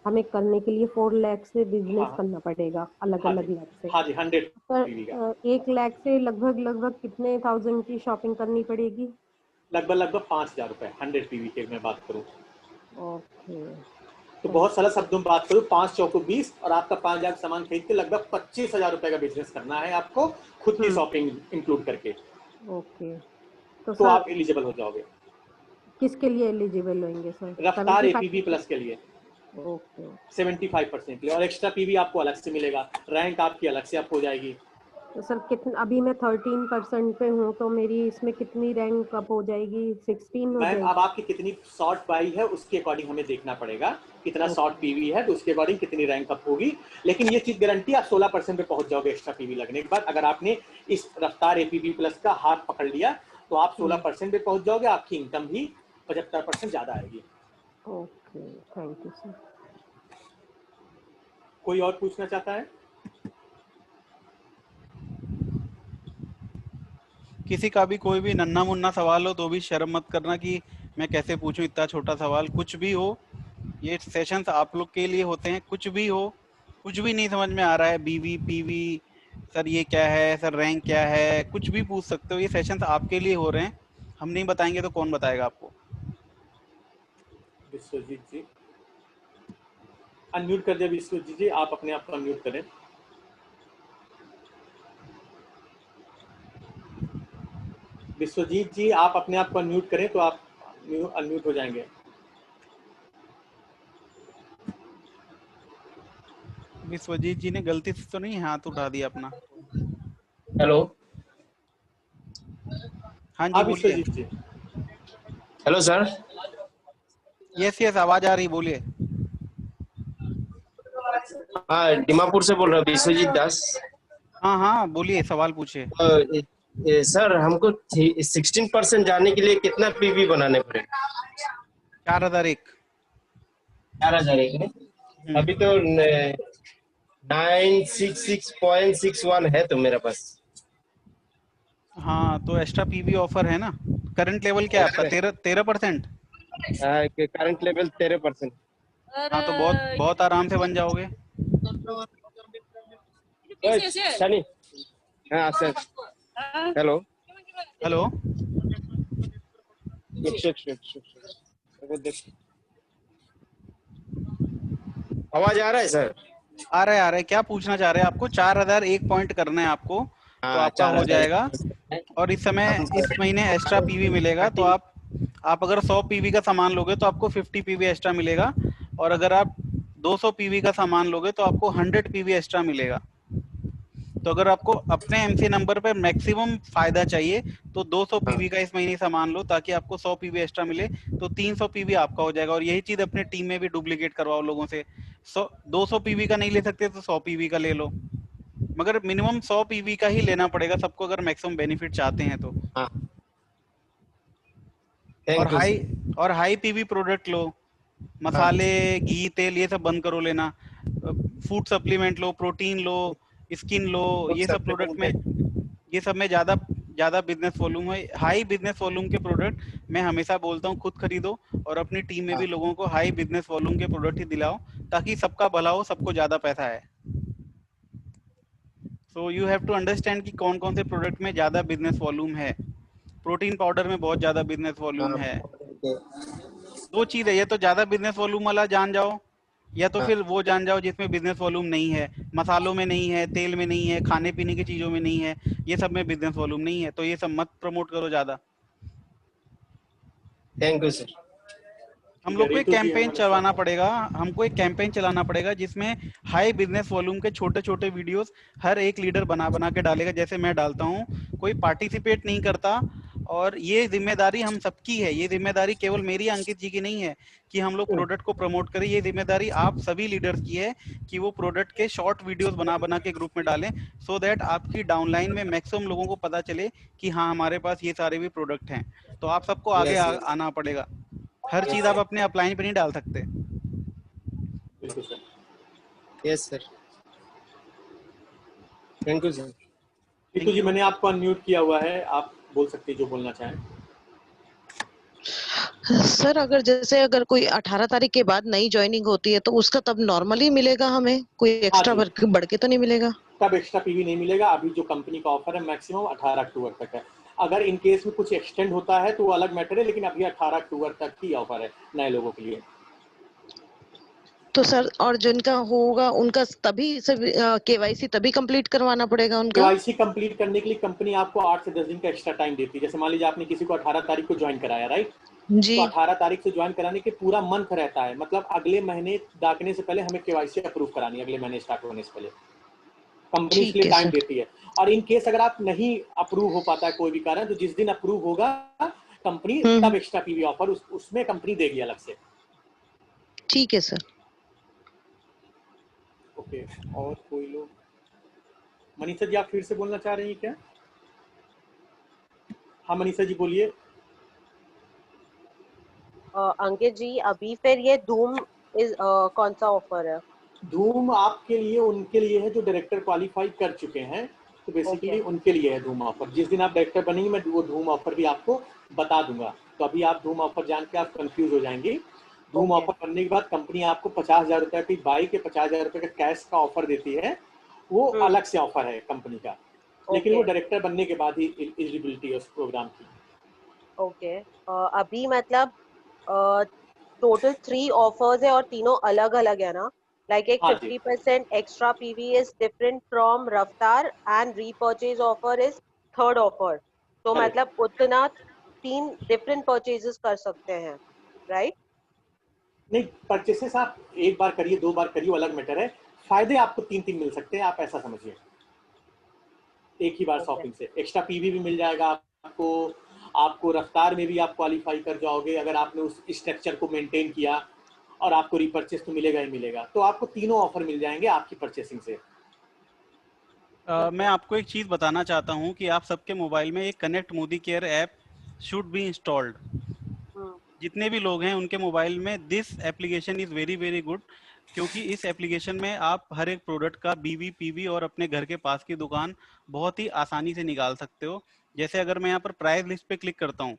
हमें करने के लिए 4 लाख से बिजनेस हाँ करना पड़ेगा, अलग हाँ अलग जी, लाख से। हाँ जी 100 पीवी का सर 1 लाख से लगभग कितने थाउजेंड की शॉपिंग करनी पड़ेगी? लगभग 5,000 रुपए 100 पीवी के मैं बात करूँ ओके, तो बहुत सारा शब्दों में बात करूँ, 5 चौको 20 और आपका 5,000 सामान खरीद के लगभग 25,000 रुपए का बिजनेस करना है आपको, खुद की शॉपिंग इंक्लूड करके। ओके। तो सर आप एलिजिबल हो जाओगे किसके लिए एलिजिबल होंगे सर? रफ्तार एपीबी प्लस के लिए, ओके। 75% के लिए, और एक्स्ट्रा पीवी आपको अलग से मिलेगा, रैंक आपकी अलग से आपको हो जाएगी। तो सर कितना, अभी मैं 13% पे हूँ, तो मेरी इसमें कितनी रैंक अप हो जाएगी? 16 हो मैम जाएगी? अब आपकी कितनी शॉर्ट पाई है उसके अकॉर्डिंग हमें देखना पड़ेगा, कितना शॉर्ट पीवी है तो उसके अकॉर्डिंग कितनी रैंक अप होगी। लेकिन ये चीज गारंटी आप 16% पे पहुंच जाओगे एक्स्ट्रा पीवी लगने के बाद। अगर आपने इस रफ्तार एपीबी प्लस का हाथ पकड़ लिया तो आप 16% पे पहुंच जाओगे, आपकी इनकम भी 75% ज्यादा आएगी। Okay, thank you sir. कोई और पूछना चाहता है? किसी का भी कोई भी नन्ना मुन्ना सवाल हो तो भी शर्म मत करना कि मैं कैसे पूछूं इतना छोटा सवाल। कुछ भी हो, ये सेशंस आप लोग के लिए होते हैं। कुछ भी हो, कुछ भी नहीं समझ में आ रहा है, बीवी पीवी सर ये क्या है, सर रैंक क्या है, कुछ भी पूछ सकते हो। ये सेशंस आपके लिए हो रहे हैं, हम नहीं बताएंगे तो कौन बताएगा आपको। विश्वजीत जी अनम्यूट कर दिया। विश्वजीत जी आप अपने आप को अनम्यूट करें। विश्वजीत जी आप अपने आप को अनम्यूट करें तो आप अनम्यूट हो जाएंगे। विश्वजीत जी ने गलती से तो नहीं हाथ उठा दिया अपना? हेलो। हाँ जी बोलिए। Vishwajeet ji. Hello sir. Yes yes आवाज आ रही, बोलिए। हाँ दीमापुर से बोल रहा हूँ, विश्वजीत दास। हाँ हाँ बोलिए, सवाल पूछिए। सर हमको 16% जाने के लिए कितना पीवी बनाने पड़ेगा? 4001। 4001 अभी तो 966.61 है तो मेरे पास। हाँ तो एक्स्ट्रा पीवी ऑफर है ना। करंट लेवल क्या है आपका? 13%। Current level 13%। हाँ तो बहुत आराम से बन जाओगे। शनि हाँ सर। हेलो हेलो, आवाज आ रहा है सर? आ रहा है। क्या पूछना चाह रहे हैं? आपको 4001 पॉइंट करना है आपको, तो हाँ, आपका हो 4000 जाएगा। और इस महीने एक्स्ट्रा पीवी मिलेगा। तो आप अगर 100 पीवी का सामान लोगे तो आपको 50 पीवी एक्स्ट्रा मिलेगा, और अगर आप 200 पीवी का सामान लोगे तो आपको 100 पीवी एक्स्ट्रा मिलेगा। तो अगर आपको अपने एमसी नंबर पर मैक्सिमम फायदा चाहिए तो 200 पीवी का इस महीने सामान लो, ताकि आपको 100 पीवी एक्स्ट्रा मिले, तो 300 पीवी आपका हो जाएगा। और यही चीज अपने टीम में भी डुप्लीकेट करवाओ लोगों से। 200 पीवी का नहीं ले सकते तो 100 पीवी का ले लो, मगर मिनिमम 100 पीवी का ही लेना पड़ेगा सबको, अगर मैक्सिमम बेनिफिट चाहते हैं तो। और हाई पीवी प्रोडक्ट लो, मसाले, घी, तेल, ये सब बंद करो लेना। फूड सप्लीमेंट लो, प्रोटीन लो, स्किन लो, ये सब प्रोडक्ट में, ये सब में ज्यादा बिजनेस वॉल्यूम है। हाई बिजनेस वॉल्यूम के प्रोडक्ट मैं हमेशा बोलता हूँ खुद खरीदो, और अपनी टीम में भी लोगों को हाई बिजनेस वॉल्यूम के प्रोडक्ट ही दिलाओ, ताकि सबका भला हो, सबको ज्यादा पैसा है। So you have to understand कि कौन कौन से प्रोडक्ट में ज्यादा बिजनेस वॉल्यूम है। प्रोटीन पाउडर में बहुत ज्यादा बिजनेस वॉल्यूम है। दो चीज है, ये तो ज्यादा बिजनेस वॉल्यूम वाला जान जाओ, या तो फिर वो जान जाओ जिसमें बिजनेस वॉल्यूम नहीं है। मसालों में नहीं है, तेल में नहीं है, खाने पीने की चीजों में नहीं है, ये सब में बिजनेस वॉल्यूम नहीं है, तो ये सब मत प्रमोट करो ज्यादा। Thank you sir. हम लोग को एक कैंपेन चलाना पड़ेगा, हमको एक कैंपेन चलाना पड़ेगा जिसमें हाई बिजनेस वॉल्यूम के छोटे छोटे वीडियोस हर एक लीडर बना के डालेगा, जैसे मैं डालता हूँ। कोई पार्टिसिपेट नहीं करता, और ये जिम्मेदारी हम सबकी है। ये जिम्मेदारी केवल मेरी, अंकित जी की नहीं है कि हम लोग प्रोडक्ट को प्रमोट करें। ये जिम्मेदारी आप सभी लीडर्स की है कि वो प्रोडक्ट के शॉर्ट वीडियोस बना के ग्रुप में डालें, सो दैट आपकी डाउनलाइन में मैक्सिमम लोगों को पता चले कि हाँ, हमारे पास ये सारे भी प्रोडक्ट हैं। तो आप सबको आगे आना पड़ेगा। हर चीज आप अपने अपलाइन पे नहीं डाल सकते। बिल्कुल sir. Yes sir, thank you sir. Titu ji, मैंने आपको अनम्यूट किया हुआ है, आप बोल सकते हैं जो बोलना चाहें। सर, अगर कोई 18 तारीख के बाद नई ज्वाइनिंग होती है तो उसका तब नॉर्मली मिलेगा हमें, कोई एक्स्ट्रा वर्क बढ़ के तो नहीं मिलेगा? तब एक्स्ट्रा पीवी नहीं मिलेगा। अभी जो कंपनी का ऑफर है मैक्सिमम 18 अक्टूबर तक है। अगर इन केस में कुछ एक्सटेंड होता है तो वो अलग मैटर है, लेकिन अभी 18 अक्टूबर तक ही ऑफर है नए लोगों के लिए। तो सर, और जिनका होगा उनका तभी केवाईसी तभी कंप्लीट करवाना पड़ेगा उनका? केवाईसी कंप्लीट करने के लिए कंपनी आपको 8 से 10 दिन का एक्स्ट्रा टाइम देती है। जैसे मान लीजिए आपने किसी को 18 तारीख को ज्वाइन कराया, राइट जी। तो 18 तारीख से ज्वाइन कराने के पूरा मंथ रहता है, मतलब अगले महीने दाखने से पहले हमें केवाईसी अप्रूव करानी है, अगले महीने स्टार्ट होने से पहले कंपनी इसके लिए टाइम देती है। और इन केस अगर आप नहीं अप्रूव हो पाता है कोई भी कारण, तो जिस दिन अप्रूव होगा कंपनी तब एक्स्ट्रा पीवी ऑफर उसमें कंपनी देगी अलग से। ठीक है सर। ओके, और कोई लोग? मनीषा जी, आप फिर से बोलना चाह रही हैं क्या? हाँ मनीषा जी बोलिए। अंकित जी, अभी फिर ये धूम कौन सा ऑफर है? धूम आपके लिए, उनके लिए है जो डायरेक्टर क्वालिफाई कर चुके हैं, तो बेसिकली उनके लिए है धूम ऑफर। जिस दिन आप डायरेक्टर बनेंगे मैं वो धूम ऑफर भी आपको बता दूंगा। तो अभी आप धूम ऑफर जान के आप कंफ्यूज हो जाएंगे। धूम ऑफर बनने के बाद कंपनी आपको 50,000 रुपए की बाइक के 50,000 रुपए का कैश का ऑफर देती है, वो अलग से ऑफर है कंपनी का, लेकिन वो डायरेक्टर बनने के बाद ही एलिजिबिलिटी है उस प्रोग्राम की। ओके, अभी मतलब टोटल 3 ऑफर्स है और तीनों अलग अलग है ना? लाइक एक 50% extra PV is different from रफ्तार and repurchase offer is third offer. तो मतलब उतना 3 डिफरेंट परचेजेस कर सकते हैं, राइट? नहीं, परचेसेस आप एक बार करिए, 2 बार करिए, अलग मैटर है। फायदे आपको 3 मिल सकते हैं, आप ऐसा समझिए। एक ही बार शॉपिंग से एक्स्ट्रा पीवी भी मिल जाएगा आपको रफ्तार में भी आप क्वालिफाई कर जाओगे अगर आपने उस स्ट्रक्चर को मेंटेन किया, और आपको रिपर्चेस तो मिलेगा ही मिलेगा। तो आपको तीनों ऑफर मिल जाएंगे आपकी परचेसिंग से। मैं आपको एक चीज बताना चाहता हूं कि आप सबके मोबाइल में एक connect Modi care app should be installed. जितने भी लोग हैं उनके मोबाइल में this application is very very good, क्योंकि इस एप्लीकेशन में आप हर एक प्रोडक्ट का बीवी, पीवी और अपने घर के पास की दुकान बहुत ही आसानी से निकाल सकते हो। जैसे अगर मैं यहाँ पर प्राइस लिस्ट पे क्लिक करता हूँ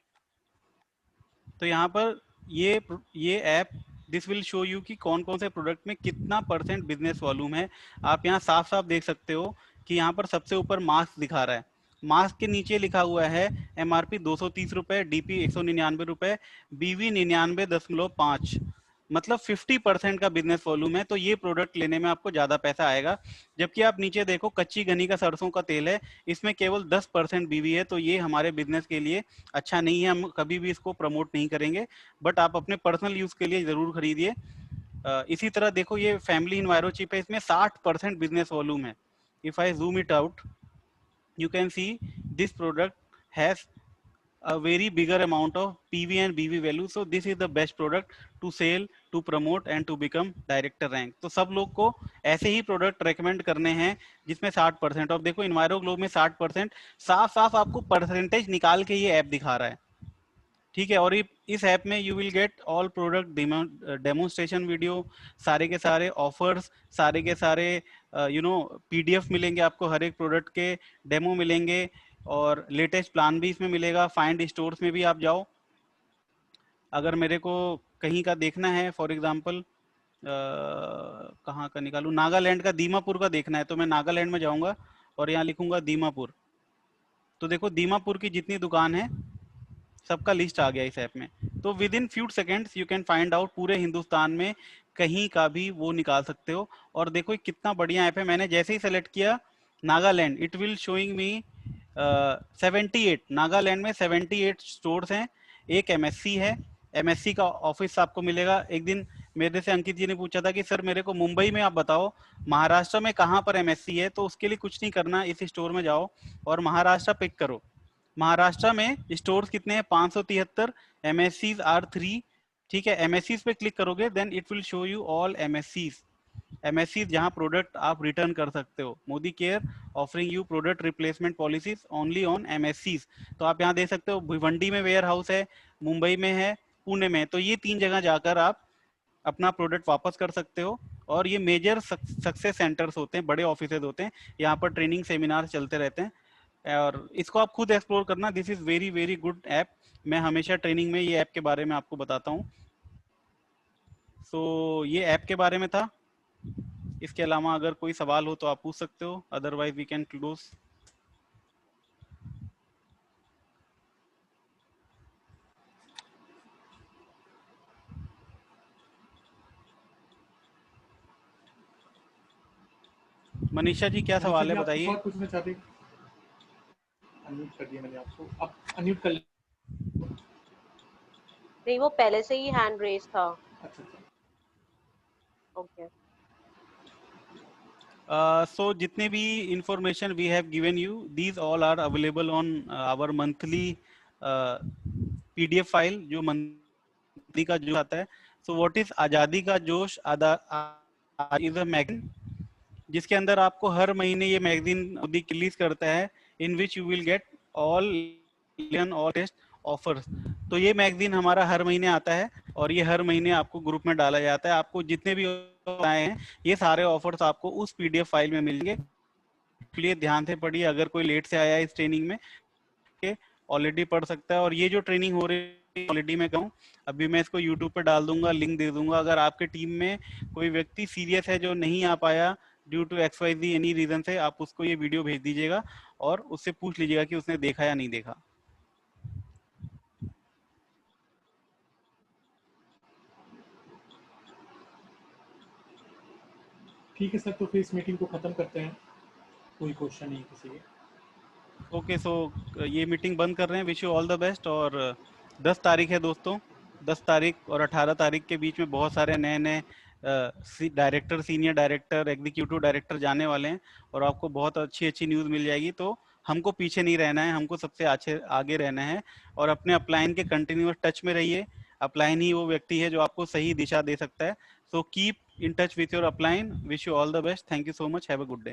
तो यहाँ पर ये app this will show you कि कौन कौन से प्रोडक्ट में कितना % बिजनेस वॉल्यूम है। आप यहाँ साफ साफ देख सकते हो कि यहाँ पर सबसे ऊपर मास्क दिखा रहा है, मास्क के नीचे लिखा हुआ है MRP 230 रुपए, DP 199 रुपए, BV 99.5, मतलब 50% का बिजनेस वॉल्यूम है। तो ये प्रोडक्ट लेने में आपको ज्यादा पैसा आएगा। जबकि आप नीचे देखो कच्ची घनी का सरसों का तेल है, इसमें केवल 10% BV है। तो ये हमारे बिजनेस के लिए अच्छा नहीं है, हम कभी भी इसको प्रमोट नहीं करेंगे, बट आप अपने पर्सनल यूज के लिए जरूर खरीदिए। इसी तरह देखो ये फैमिली इन्वायरो चिप है, इसमें 60% बिजनेस वॉल्यूम है। If I zoom it out, you can see this product has a very bigger amount of PV and BV value, so this is the best product to sell, to promote and to become director rank। तो सब लोग को ऐसे ही product recommend करने हैं जिसमें 60%। और देखो इन्वायरो ग्लोब में 60%, साफ साफ आपको परसेंटेज निकाल के ये ऐप दिखा रहा है, ठीक है। और इस ऐप में you will get all product demonstration video, सारे के सारे ऑफर्स, सारे के सारे PDF मिलेंगे आपको, हर एक प्रोडक्ट के डेमो मिलेंगे, और लेटेस्ट प्लान भी इसमें मिलेगा। फाइंड स्टोर्स में भी आप जाओ, अगर मेरे को कहीं का देखना है, फॉर एग्जांपल कहाँ का निकालूं, नागालैंड का दीमापुर का देखना है, तो मैं नागालैंड में जाऊंगा और यहाँ लिखूंगा दीमापुर। तो देखो दीमापुर की जितनी दुकान है सबका लिस्ट आ गया इस ऐप में। तो with in few seconds you can find out पूरे हिंदुस्तान में कहीं का भी वो निकाल सकते हो। और देखो कितना बढ़िया ऐप है, मैंने जैसे ही सेलेक्ट किया Nagaland, it will showing me 78, Nagaland में 78 स्टोर्स हैं, एक MSC है, MSC का ऑफिस आपको मिलेगा। एक दिन मेरे से अंकित जी ने पूछा था कि सर मेरे को मुंबई में आप बताओ महाराष्ट्र में कहाँ पर MSC है, तो उसके लिए कुछ नहीं करना, इस स्टोर में जाओ और महाराष्ट्र पिक करो। महाराष्ट्र में स्टोर्स कितने हैं? 573, MSCs आर 3, ठीक है। MSCs पे क्लिक करोगे then it will show you all MSCs जहां प्रोडक्ट आप रिटर्न कर सकते हो। Modicare offering you product replacement policies only on MSCs। तो आप यहाँ देख सकते हो भिवंडी में वेयर हाउस है, मुंबई में है, पुणे में। तो ये 3 जगह जाकर आप अपना प्रोडक्ट वापस कर सकते हो। और ये मेजर सक्सेस सेंटर्स होते हैं, बड़े ऑफिसेज होते हैं, यहाँ पर ट्रेनिंग सेमिनार चलते रहते हैं और इसको आप खुद एक्सप्लोर करना। This is very very good app. मैं हमेशा ट्रेनिंग में ये ऐप के बारे में आपको बताता हूँ। सो ये ऐप के बारे में था। इसके अलावा अगर कोई सवाल हो तो आप पूछ सकते हो, otherwise we can close. Manisha ji क्या सवाल है बताइए। पूछना चाहते, अनम्यूट कर दिया मैंने आपको, अब अनम्यूट कर नहीं, वो पहले से ही हैंड रेज था। अच्छा ओके। So जितने भी information we have given you, these all are available on our monthly PDF file, जो मंथली का जो आता है। So what is आजादी का जोश is a magazine, जिसके अंदर आपको हर महीने ये मैगजीन मोदी रिलीज करता है, in which you will get all latest offers। तो ये मैगजीन हमारा हर महीने आता है और ये हर महीने आपको ग्रुप में डाला जाता है। आपको जितने भी आए हैं ये सारे ऑफर्स आपको उस PDF फाइल में मिलेंगे, इसलिए ध्यान से पढ़िए। अगर कोई लेट से आया है इस ट्रेनिंग में, ऑलरेडी पढ़ सकता है। और ये जो ट्रेनिंग हो रही है ऑलरेडी मैं कहूँ, अभी मैं इसको YouTube पे डाल दूंगा, लिंक दे दूंगा। अगर आपके टीम में कोई व्यक्ति सीरियस है जो नहीं आ पाया due to XYZ any reason से, आप उसको ये वीडियो भेज दीजिएगा और उससे पूछ लीजिएगा कि उसने देखा या नहीं देखा। ठीक है सर, तो फिर इस मीटिंग को खत्म करते हैं। कोई क्वेश्चन नहीं किसी के। ओके, सो ये मीटिंग बंद कर रहे हैं। Wish you all the best. और 10 तारीख है दोस्तों, 10 तारीख और 18 तारीख के बीच में बहुत सारे नए नए director, senior director, executive director जाने वाले हैं और आपको बहुत अच्छी अच्छी न्यूज़ मिल जाएगी। तो हमको पीछे नहीं रहना है, हमको सबसे आगे रहना है और अपने अपलाइन के कंटिन्यूअस टच में रहिए। अपलाइन ही वो व्यक्ति है जो आपको सही दिशा दे सकता है। So keep in touch with your upline. Wish you all the best. Thank you so much. Have a good day.